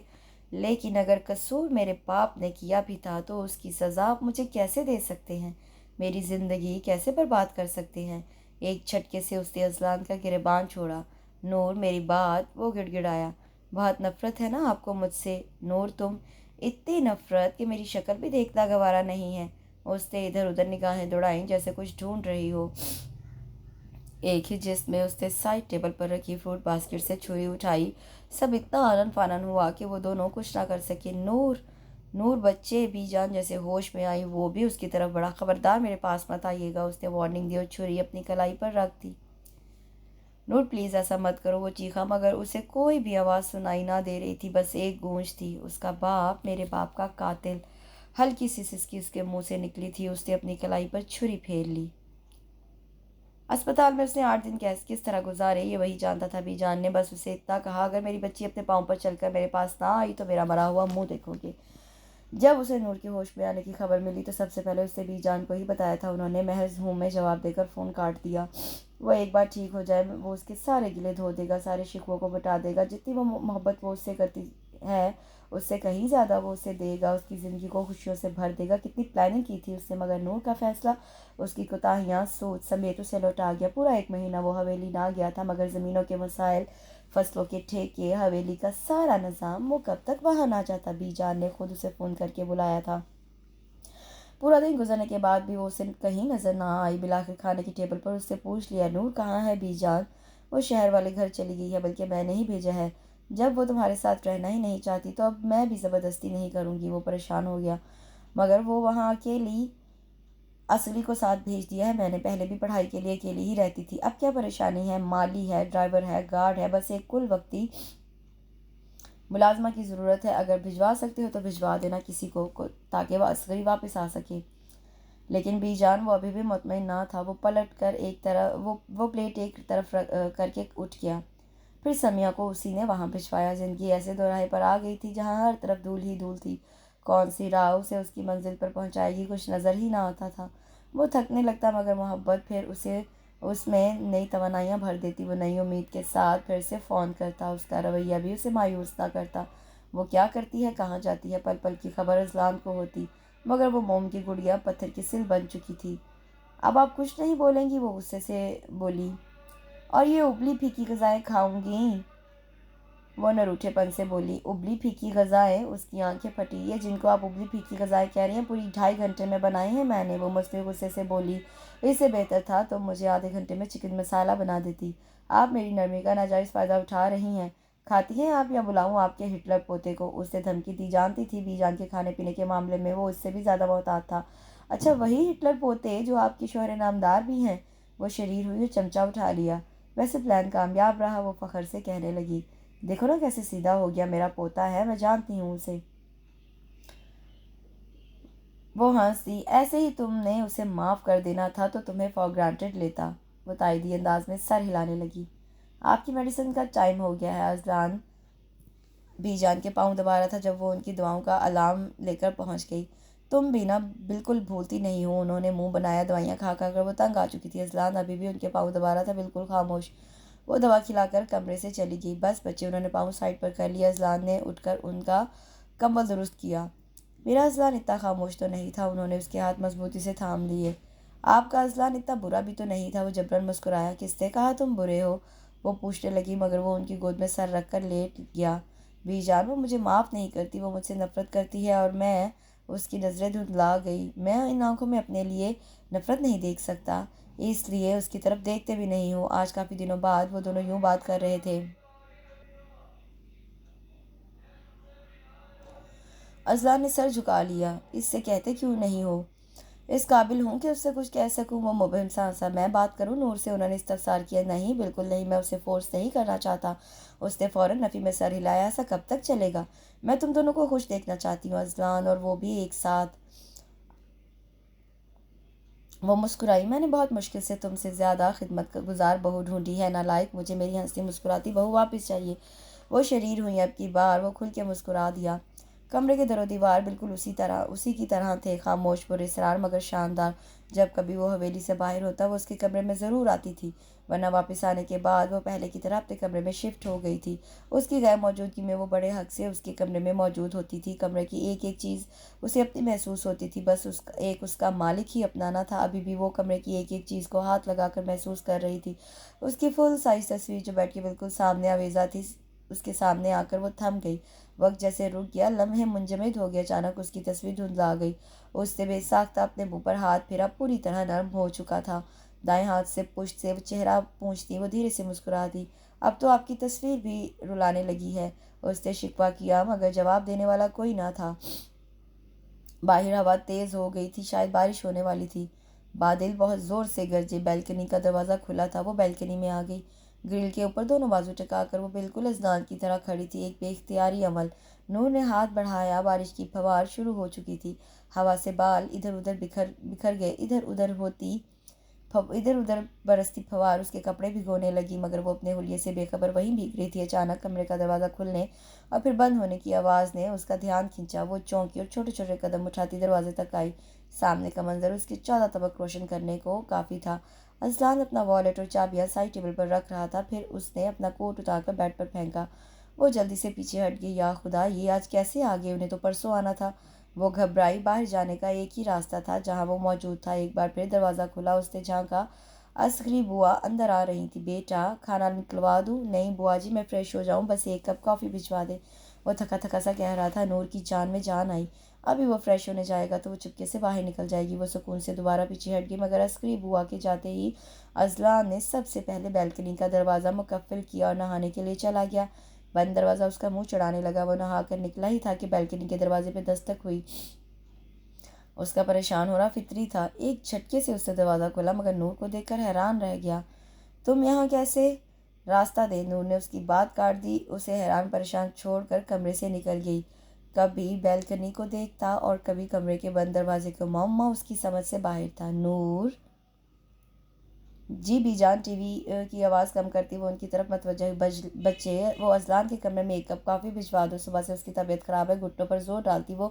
لیکن اگر قصور میرے باپ نے کیا بھی تھا تو اس کی سزا آپ مجھے کیسے دے سکتے ہیں، میری زندگی کیسے برباد کر سکتے ہیں؟ ایک جھٹکے سے اس نے اذلان کا گریبان چھوڑا۔ نور، میری بات، وہ گڑ گڑایا، بہت نفرت ہے نا آپ کو مجھ سے؟ نور، تم، اتنی نفرت کہ میری شکل بھی دیکھنا گوارا نہیں ہے۔ اس نے ادھر ادھر نگاہیں دوڑائیں جیسے کچھ ڈھونڈ رہی ہو۔ ایک ہی جسم میں اس نے سائڈ ٹیبل پر رکھی فروٹ باسکٹ سے چھری اٹھائی۔ سب اتنا آنن فانن ہوا کہ وہ دونوں کچھ نہ کر سکے۔ نور بچے، بی جان جیسے ہوش میں آئی، وہ بھی اس کی طرف بڑھا۔ خبردار میرے پاس مت آئیے گا، اس نے وارننگ دی اور چھری اپنی کلائی پر رکھ دی۔ نور، پلیز ایسا مت کرو، وہ چیخا، مگر اسے کوئی بھی آواز سنائی نہ دے رہی تھی، بس ایک گونج تھی، اس کا باپ، میرے باپ کا قاتل۔ ہلکی سی سسکی اس کے منہ سے نکلی تھی۔ اس نے اپنی کلائی پر چھری پھیر لی۔ اسپتال میں اس نے 8 دن کس طرح گزارے یہ وہی جانتا تھا۔ بی جان نے بس اسے اتنا کہا، اگر میری بچی اپنے پاؤں پر چل کر میرے پاس نہ آئی تو میرا مرا ہوا منہ دیکھو گے۔ جب اسے نور کے ہوش میں آنے کی خبر ملی تو سب سے پہلے اس نے بی جان کو ہی بتایا تھا۔ انہوں نے محض ہوں میں جواب دے کر فون کاٹ دیا۔ وہ ایک بار ٹھیک ہو جائے وہ اس کے سارے گلے دھو دے گا، سارے شکووں کو مٹا دے گا، جتنی وہ محبت وہ اس سے کرتی ہے اس سے کہیں زیادہ وہ اسے دے گا، اس کی زندگی کو خوشیوں سے بھر دے گا۔ کتنی پلاننگ کی تھی اس نے، مگر نور کا فیصلہ، اس کی کوتاہیاں سوچ سمیت اسے لوٹا گیا۔ پورا 1 مہینہ وہ حویلی نہ گیا تھا، مگر زمینوں کے مسائل، فصلوں کے ٹھیکے، حویلی کا سارا نظام، وہ کب تک وہاں نہ جاتا؟ بی جان نے خود اسے فون کر کے بلایا تھا۔ پورا دن گزرنے کے بعد بھی وہ اسے کہیں نظر نہ آئی۔ بالآخر کھانے کی ٹیبل پر اس سے پوچھ لیا، نور کہاں ہے بی جان؟ وہ شہر والے گھر چلی گئی ہے، بلکہ میں نے ہی بھیجا ہے۔ جب وہ تمہارے ساتھ رہنا ہی نہیں چاہتی تو اب میں بھی زبردستی نہیں کروں گی۔ وہ پریشان ہو گیا، مگر وہ وہاں اکیلی، اصلی کو ساتھ بھیج دیا ہے میں نے، پہلے بھی پڑھائی کے لیے اکیلی ہی رہتی تھی۔ اب کیا پریشانی ہے؟ مالی ہے، ڈرائیور ہے، گارڈ ہے، بس ایک کل وقتی ملازمہ کی ضرورت ہے۔ اگر بھجوا سکتے ہو تو بھجوا دینا کسی کو تاکہ وہ اصغری واپس آ سکے۔ لیکن بی جان وہ ابھی بھی مطمئن نہ تھا۔ وہ پلٹ کر ایک طرف وہ پلیٹ ایک طرف کر کے اٹھ گیا۔ پھر سمیہ کو اسی نے وہاں بھجوایا۔ زندگی ایسے دوراہے پر آ گئی تھی جہاں ہر طرف دھول ہی دھول تھی۔ کون سی راہ اسے اس کی منزل پر پہنچائے گی کچھ نظر ہی نہ آتا تھا۔ وہ تھکنے لگتا مگر محبت پھر اسے اس میں نئی توانائیاں بھر دیتی۔ وہ نئی امید کے ساتھ پھر سے فون کرتا۔ اس کا رویہ بھی اسے مایوس نہ کرتا۔ وہ کیا کرتی ہے، کہاں جاتی ہے، پل پل کی خبر اذلان کو ہوتی، مگر وہ موم کی گڑیا پتھر کی سل بن چکی تھی۔ اب آپ کچھ نہیں بولیں گی، وہ غصے سے بولی، اور یہ ابلی پھیکی غذائیں کھاؤں گی؟ وہ نروٹھے پن سے بولی۔ ابلی پھیکی غذائیں؟ اس کی آنکھیں پھٹی۔ یہ جن کو آپ ابلی پھیکی غذائیں کہہ رہی ہیں پوری 2.5 گھنٹے میں بنائی ہیں میں نے، وہ مصنوعی غصے سے بولی۔ اس سے بہتر تھا تم مجھے آدھے گھنٹے میں چکن مسالہ بنا دیتی۔ آپ میری نرمی کا ناجائز فائدہ اٹھا رہی ہیں۔ کھاتی ہیں آپ یا بلاؤں آپ کے ہٹلر پوتے کو؟ اس نے دھمکی دی۔ جانتی تھی بی جان کے کھانے پینے کے معاملے میں وہ اس سے بھی زیادہ محتاط تھا۔ اچھا وہی ہٹلر پوتے جو آپ کی شوہر نامدار بھی ہیں؟ وہ شریر ہوئی اور چمچہ اٹھا لیا۔ ویسے پلان کامیاب رہا، وہ فخر سے کہنے لگی۔ دیکھو نا کیسے سیدھا ہو گیا، میرا پوتا ہے، میں جانتی ہوں اسے۔ وہ ہنس دی۔ ایسے ہی تم نے اسے معاف کر دینا تھا تو تمہیں فار گرانٹیڈ لیتا۔ وہ تائیدی انداز میں سر ہلانے لگی۔ آپ کی میڈیسن کا ٹائم ہو گیا ہے۔ اذلان بی جان کے پاؤں دبا رہا تھا جب وہ ان کی دعاؤں کا الارم لے کر پہنچ گئی۔ تم بھی نا بالکل بھولتی نہیں ہو، انہوں نے منہ بنایا۔ دوائیاں کھا کھا کر وہ تنگ آ چکی تھی۔ اذلان ابھی بھی ان کے پاؤں دبا رہا تھا، بالکل خاموش۔ وہ دوا کھلا کر کمرے سے چلی گئی۔ بس بچے، انہوں نے پاؤں سائڈ پر کر لیا۔ اذلان نے اٹھ کر ان کا کمبل درست کیا۔ میرا اذلان اتنا خاموش تو نہیں تھا، انہوں نے اس کے ہاتھ مضبوطی سے تھام لیے۔ آپ کا اذلان اتنا برا بھی تو نہیں تھا، وہ جبراً مسکرایا۔ کس نے کہا تم برے ہو؟ وہ پوچھنے لگی مگر وہ ان کی گود میں سر رکھ کر لیٹ گیا۔ بی جان وہ مجھے معاف نہیں کرتی، وہ مجھ سے نفرت کرتی ہے اور میں اس کی نظریں دھندلا گئی۔ میں ان آنکھوں میں اپنے لیے نفرت نہیں دیکھ سکتا، اس لیے اس کی طرف دیکھتے بھی نہیں ہوں۔ آج کافی دنوں بعد وہ دونوں یوں بات کر رہے تھے۔ اذلان نے سر جھکا لیا۔ اس سے کہتے کیوں نہیں ہو؟ اس قابل ہوں کہ اس سے کچھ کہہ سکوں؟ وہ مبہم سا ہنسا۔ میں بات کروں نور سے؟ انہوں نے استفسار کیا۔ نہیں بالکل نہیں، میں اسے فورس نہیں کرنا چاہتا۔ اس نے فوراً نفی میں سر ہلایا۔ ایسا کب تک چلے گا؟ میں تم دونوں کو خوش دیکھنا چاہتی ہوں، اذلان اور وہ بھی ایک ساتھ۔ وہ مسکرائی۔ میں نے بہت مشکل سے تم سے زیادہ خدمت گزار بہو ڈھونڈی ہے نالائق، مجھے میری ہنستی مسکراتی بہو واپس چاہیے۔ وہ شریر ہوئی اب کی بار، وہ کھل کے مسکرا دیا۔ کمرے کے در و دیوار بالکل اسی کی طرح تھے، خاموش، پراسرار مگر شاندار۔ جب کبھی وہ حویلی سے باہر ہوتا وہ اس کے کمرے میں ضرور آتی تھی، ورنہ واپس آنے کے بعد وہ پہلے کی طرح اپنے کمرے میں شفٹ ہو گئی تھی۔ اس کی غیر موجودگی میں وہ بڑے حق سے اس کے کمرے میں موجود ہوتی تھی۔ کمرے کی ایک ایک چیز اسے اپنی محسوس ہوتی تھی، بس اس کا مالک ہی اپنانا تھا۔ ابھی بھی وہ کمرے کی ایک ایک چیز کو ہاتھ لگا کر محسوس کر رہی تھی۔ اس کی فل سائز تصویر جو بیڈ کے بالکل سامنے آویزاں تھی، اس کے سامنے آ کر وہ تھم گئی۔ وقت جیسے رک گیا، لمحے منجمد ہو گیا۔ اچانک اس کی تصویر دھندلا گئی۔ اس نے بے ساختہ اپنے منہ پر ہاتھ پھیرا، پوری طرح نرم ہو چکا تھا۔ دائیں ہاتھ سے پشت سے چہرہ پونچھتی وہ دھیرے سے مسکرا دی۔ اب تو آپ کی تصویر بھی رلانے لگی ہے، اس نے شکوہ کیا مگر جواب دینے والا کوئی نہ تھا۔ باہر ہوا تیز ہو گئی تھی، شاید بارش ہونے والی تھی۔ بادل بہت زور سے گرجے۔ بیلکنی کا دروازہ کھلا تھا، وہ بیلکنی میں آ گئی۔ گرل کے اوپر دونوں بازو ٹکا کر وہ بالکل اذلان کی طرح کھڑی تھی، ایک بے اختیاری عمل۔ نور نے ہاتھ بڑھایا، بارش کی پھوار شروع ہو چکی تھی۔ ہوا سے بال ادھر ادھر بکھر گئے، ادھر ادھر برستی پھوار اس کے کپڑے بھگونے لگی، مگر وہ اپنے حلیے سے بے خبر وہیں بھیگ رہی تھی۔ اچانک کمرے کا دروازہ کھلنے اور پھر بند ہونے کی آواز نے اس کا دھیان کھینچا۔ وہ چونکی اور چھوٹے چھوٹے قدم اٹھاتی دروازے تک آئی۔ سامنے کا منظر اس کے 14 طبق روشن کرنے کو کافی تھا۔ اذلان اپنا والیٹ اور چابیاں سائڈ ٹیبل پر رکھ رہا تھا، پھر اس نے اپنا کوٹ اتار کر بیڈ پر پھینکا۔ وہ جلدی سے پیچھے ہٹ گئی۔ یا خدا، یہ آج کیسے آ گئے؟ انہیں تو پرسوں آنا تھا۔ وہ گھبرائی۔ باہر جانے کا ایک ہی راستہ تھا جہاں وہ موجود تھا۔ ایک بار پھر دروازہ کھلا، اس نے جھانکا۔ اصغری بوا اندر آ رہی تھی۔ بیٹا کھانا نکلوا دوں؟ نہیں بوا جی، میں فریش ہو جاؤں، بس ایک کپ کافی بھجوا دیں، وہ تھکا تھکا سا کہہ رہا تھا۔ نور کی جان میں جان آئی۔ ابھی وہ فریش ہونے جائے گا تو وہ چپکے سے باہر نکل جائے گی۔ وہ سکون سے دوبارہ پیچھے ہٹ گئی، مگر اصغری بوا کے جاتے ہی اذلان نے سب سے پہلے بیلکنی کا دروازہ مقفل کیا اور نہانے کے لیے چلا گیا۔ بند دروازہ اس کا منہ چڑھانے لگا۔ وہ نہا کر نکلا ہی تھا کہ بیلکنی کے دروازے پہ دستک ہوئی۔ اس کا پریشان ہونا فطری تھا۔ ایک جھٹکے سے اس نے دروازہ کھولا مگر نور کو دیکھ کر حیران رہ گیا۔ تم یہاں کیسے؟ راستہ دے، نور نے اس کی بات کاٹ دی۔ اسے حیران پریشان چھوڑ کر کمرے سے نکل گئی۔ کبھی بیلکنی کو دیکھتا اور کبھی کمرے کے بند دروازے کو. مما اس کی سمجھ سے باہر تھا. نور. جی بی جان. ٹی وی کی آواز کم کرتی وہ ان کی طرف متوجہ ہوئی. بچے وہ اذلان کے کمرے میں ایک کپ کافی بھجوا دو, صبح سے اس کی طبیعت خراب ہے. گھٹنوں پر زور ڈالتی وہ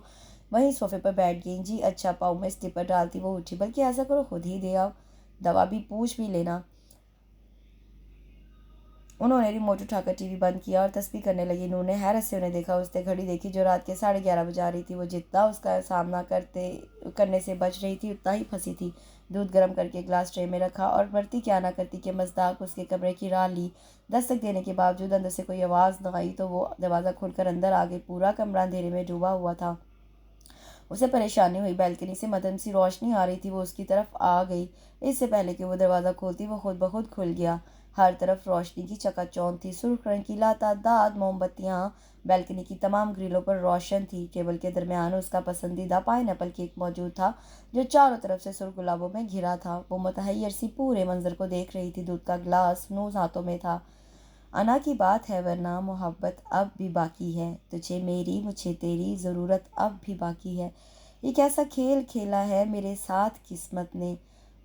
وہیں صوفے پر بیٹھ گئیں. جی اچھا. پاؤں میں سلیپر ڈالتی وہ اٹھی. بلکہ ایسا کرو خود ہی دے آؤ, دوا بھی پوچھ بھی لینا. انہوں نے ریموٹ اٹھا کر ٹی وی بند کیا اور تسبیح کرنے لگی. نور نے حیرت سے انہیں دیکھا. اس نے گھڑی دیکھی جو رات کے 11:30 بجا رہی تھی. وہ جتنا اس کا سامنا کرنے سے بچ رہی تھی اتنا ہی پھنسی تھی. دودھ گرم کر کے گلاس ٹرے میں رکھا اور بڑھتی کیا نہ کرتی کہ مصداق اس کے کمرے کی راہ لی. دستک دینے کے باوجود اندر سے کوئی آواز نہ آئی تو وہ دروازہ کھول کر اندر آ گئی. پورا کمرہ اندھیرے میں ڈوبا ہوا تھا. اسے پریشانی ہوئی. بیلکنی سے مدھم سی روشنی آ رہی تھی. وہ اس کی طرف آ گئی. اس سے پہلے کہ وہ دروازہ کھولتی وہ خود بخود کھل گیا. ہر طرف روشنی کی چکا چوند تھی. سرخ رنگ کی لاتعداد موم بتیاں بیلکنی کی تمام گرلوں پر روشن تھی. ٹیبل کے درمیان اس کا پسندیدہ پائن ایپل کیک موجود تھا جو چاروں طرف سے سرخ گلابوں میں گھرا تھا. وہ متحیر سی پورے منظر کو دیکھ رہی تھی. دودھ کا گلاس نوز ہاتھوں میں تھا. انا کی بات ہے ورنہ محبت اب بھی باقی ہے. تجھے میری مجھے تیری ضرورت اب بھی باقی ہے. یہ کیسا کھیل کھیلا ہے میرے ساتھ قسمت نے.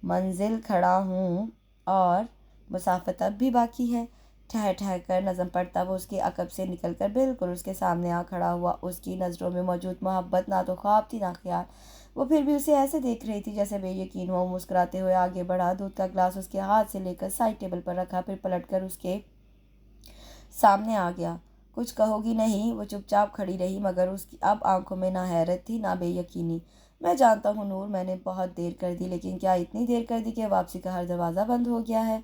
منزل کھڑا ہوں اور مسافت اب بھی باقی ہے. ٹھہر ٹھہر کر نظم پڑھتا وہ اس کے عقب سے نکل کر بالکل اس کے سامنے آ کھڑا ہوا. اس کی نظروں میں موجود محبت نہ تو خواب تھی نہ خیال. وہ پھر بھی اسے ایسے دیکھ رہی تھی جیسے بے یقین ہو. مسکراتے ہوئے آگے بڑھا. دودھ کا گلاس اس کے ہاتھ سے لے کر سائڈ ٹیبل پر رکھا. پھر پلٹ کر اس کے سامنے آ گیا. کچھ کہو گی نہیں. وہ چپ چاپ کھڑی رہی مگر اس کی اب آنکھوں میں نہ حیرت تھی نہ بے یقینی. میں جانتا ہوں نور میں نے بہت دیر کر دی, لیکن کیا اتنی دیر کر دی کہ واپسی کا ہر دروازہ بند ہو گیا ہے.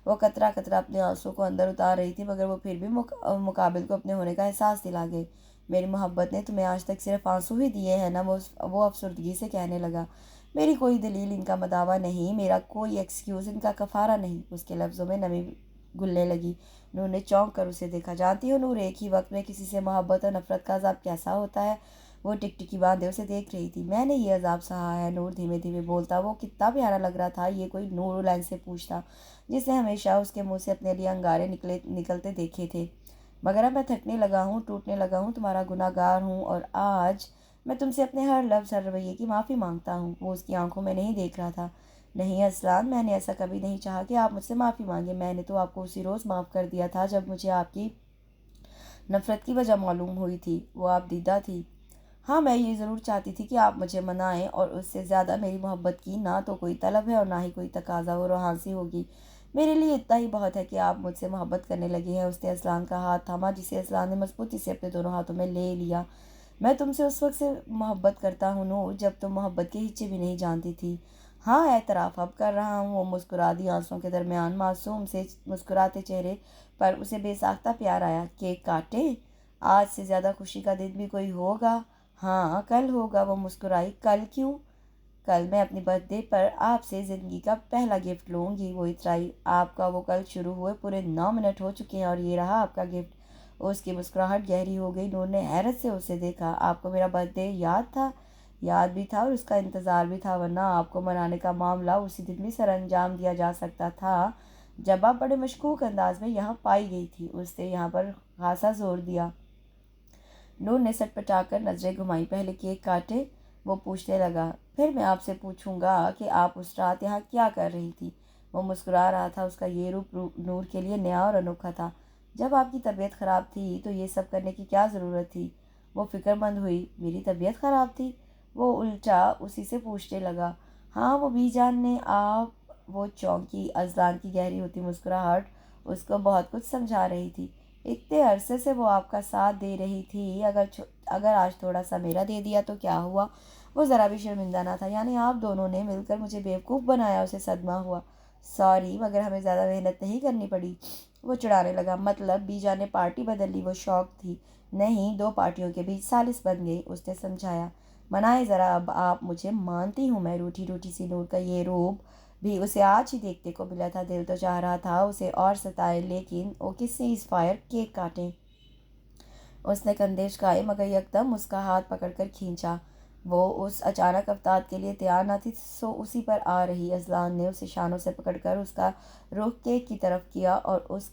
وہ قطرہ قطرہ اپنے آنسوں کو اندر اتار رہی تھی مگر وہ پھر بھی مقابل کو اپنے ہونے کا احساس دلا گئی. میری محبت نے تمہیں آج تک صرف آنسو ہی دیے ہیں نا. وہ افسردگی سے کہنے لگا. میری کوئی دلیل ان کا مداوا نہیں, میرا کوئی ایکسکیوز ان کا کفارہ نہیں. اس کے لفظوں میں نمی گھلنے لگی. نور نے چونک کر اسے دیکھا. جانتی ہو نور, ایک ہی وقت میں کسی سے محبت اور نفرت کا عذاب کیسا ہوتا ہے. وہ ٹکٹکی باندھے اسے دیکھ رہی تھی. میں نے یہ عذاب سہا ہے. نور دھیمے دھیمے بولتا. وہ کتنا پیارا لگ رہا تھا. یہ کوئی نور العین سے پوچھتا جس نے ہمیشہ اس کے منہ سے اپنے لیے انگارے نکلتے دیکھے تھے. مگر اب میں تھکنے لگا ہوں, ٹوٹنے لگا ہوں, تمہارا گناہ گار ہوں اور آج میں تم سے اپنے ہر لفظ ہر رویے کی معافی مانگتا ہوں. وہ اس کی آنکھوں میں نہیں دیکھ رہا تھا. نہیں اذلان, میں نے ایسا کبھی نہیں چاہا کہ آپ مجھ سے معافی مانگیں. میں نے تو آپ کو اسی روز معاف کر دیا تھا جب مجھے آپ کی نفرت کی وجہ معلوم ہوئی تھی. وہ آپ دیدہ تھی. ہاں میں یہ ضرور چاہتی تھی کہ آپ مجھے منائیں, اور اس سے زیادہ میری محبت کی نہ تو کوئی طلب ہے اور نہ ہی کوئی تقاضا. وہ روحانسی ہوگی. میرے لیے اتنا ہی بہت ہے کہ آپ مجھ سے محبت کرنے لگے ہیں. اس نے اذلان کا ہاتھ تھاما جسے اذلان نے مضبوطی سے اپنے دونوں ہاتھوں میں لے لیا. میں تم سے اس وقت سے محبت کرتا ہوں نور جب تم محبت کے ہچے بھی نہیں جانتی تھی. ہاں اعتراف اب کر رہا ہوں. وہ مسکرا دی. آنسوؤں کے درمیان معصوم سے مسکراتے چہرے پر اسے بے ساختہ پیار آیا. کیک کاٹے. آج سے زیادہ خوشی کا دن بھی کوئی ہوگا. ہاں کل ہوگا. وہ مسکرائی. کل کیوں؟ کل میں اپنی برتھ ڈے پر آپ سے زندگی کا پہلا گفٹ لوں گی. وہ اترائی. آپ کا وہ کل شروع ہوئے پورے 9 منٹ ہو چکے ہیں اور یہ رہا آپ کا گفٹ. اس کی مسکراہٹ گہری ہو گئی. نور نے حیرت سے اسے دیکھا. آپ کو میرا برتھ ڈے یاد تھا؟ یاد بھی تھا اور اس کا انتظار بھی تھا, ورنہ آپ کو منانے کا معاملہ اسی دن بھی سر انجام دیا جا سکتا تھا جب آپ بڑے مشکوک انداز میں یہاں پائی گئی تھی. اس نے یہاں پر خاصا زور دیا. نور نے سٹ پٹا کر نظریں گھمائیں. پہلے کیک کاٹے. وہ پوچھنے لگا. پھر میں آپ سے پوچھوں گا کہ آپ اس رات یہاا کیا کر رہی تھی. وہ مسکرا رہا تھا. اس کا یہ روپ نور کے لیے نیا اور انوکھا تھا. جب آپ کی طبیعت خراب تھی تو یہ سب کرنے کی کیا ضرورت تھی. وہ فکر مند ہوئی. میری طبیعت خراب تھی. وہ الٹا اسی سے پوچھنے لگا. ہاں وہ بی جان نے آپ. وہ چونکی. اذلان کی گہری ہوتی مسکراہٹ اس کو بہت کچھ سمجھا رہی تھی. اتنے عرصے سے وہ آپ کا ساتھ دے رہی تھی, اگر آج تھوڑا سا میرا دے دیا تو کیا ہوا. وہ ذرا بھی شرمندہ نہ تھا. یعنی آپ دونوں نے مل کر مجھے بیوقوف بنایا. اسے صدمہ ہوا. سوری مگر ہمیں زیادہ محنت نہیں کرنی پڑی. وہ چڑھانے لگا. مطلب بی جان نے پارٹی بدل لی. وہ شوق تھی. نہیں, 2 پارٹیوں کے بیچ سالس بن گئی. اس نے سمجھایا. منائے ذرا, اب آپ مجھے مانتی ہوں میں. روٹھی روٹھی سی نور کا یہ روپ بھی اسے آج ہی دیکھنے کو ملا تھا. دل تو چاہ رہا تھا اسے اور ستائے, لیکن وہ کس سے اس فائر کیک کاٹیں. اس نے کندھے جھکائے مگر یکدم اس کا ہاتھ پکڑ کر کھینچا. وہ اس اچانک افتاد کے لیے تیار نہ تھی سو اسی پر آ رہی. اذلان نے اسے شانوں سے پکڑ کر اس کا رخ کیک کی طرف کیا اور اس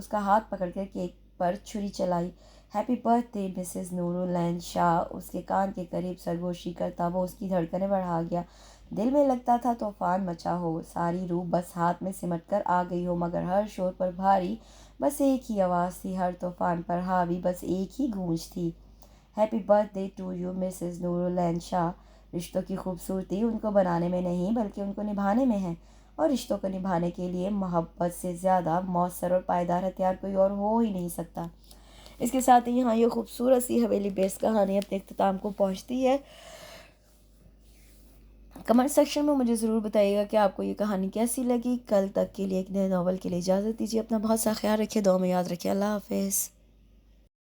کا ہاتھ پکڑ کر کیک پر چھری چلائی۔ Happy birth day Mrs Noorulain شاہ۔ اس کے کان کے قریب سرگوشی کرتا وہ اس کی دھڑکنیں بڑھا گیا۔ دل میں لگتا تھا طوفان مچا ہو، ساری روح بس ہاتھ میں سمٹ کر آ گئی ہو، مگر ہر شور پر بھاری بس ایک ہی آواز تھی، ہر طوفان پر حاوی بس ایک ہی گونج تھی۔ Happy birthday to you Mrs Noorulain Shah. رشتوں کی خوبصورتی ان کو بنانے میں نہیں بلکہ ان کو نبھانے میں ہے، اور رشتوں کو نبھانے کے لیے محبت سے زیادہ مؤثر اور پائیدار ہتھیار کوئی اور ہو ہی نہیں سکتا۔ اس کے ساتھ ہی یہاں یہ خوبصورت سی حویلی بیس کہانی اپنے اختتام کو پہنچتی ہے۔ کمنٹ سیکشن میں مجھے ضرور بتائیے گا کہ آپ کو یہ کہانی کیسی لگی۔ کل تک کے لیے ایک نئے ناول کے لیے اجازت دیجیے۔ اپنا بہت سا خیال رکھیے، دعا میں یاد رکھیے۔ اللہ حافظ۔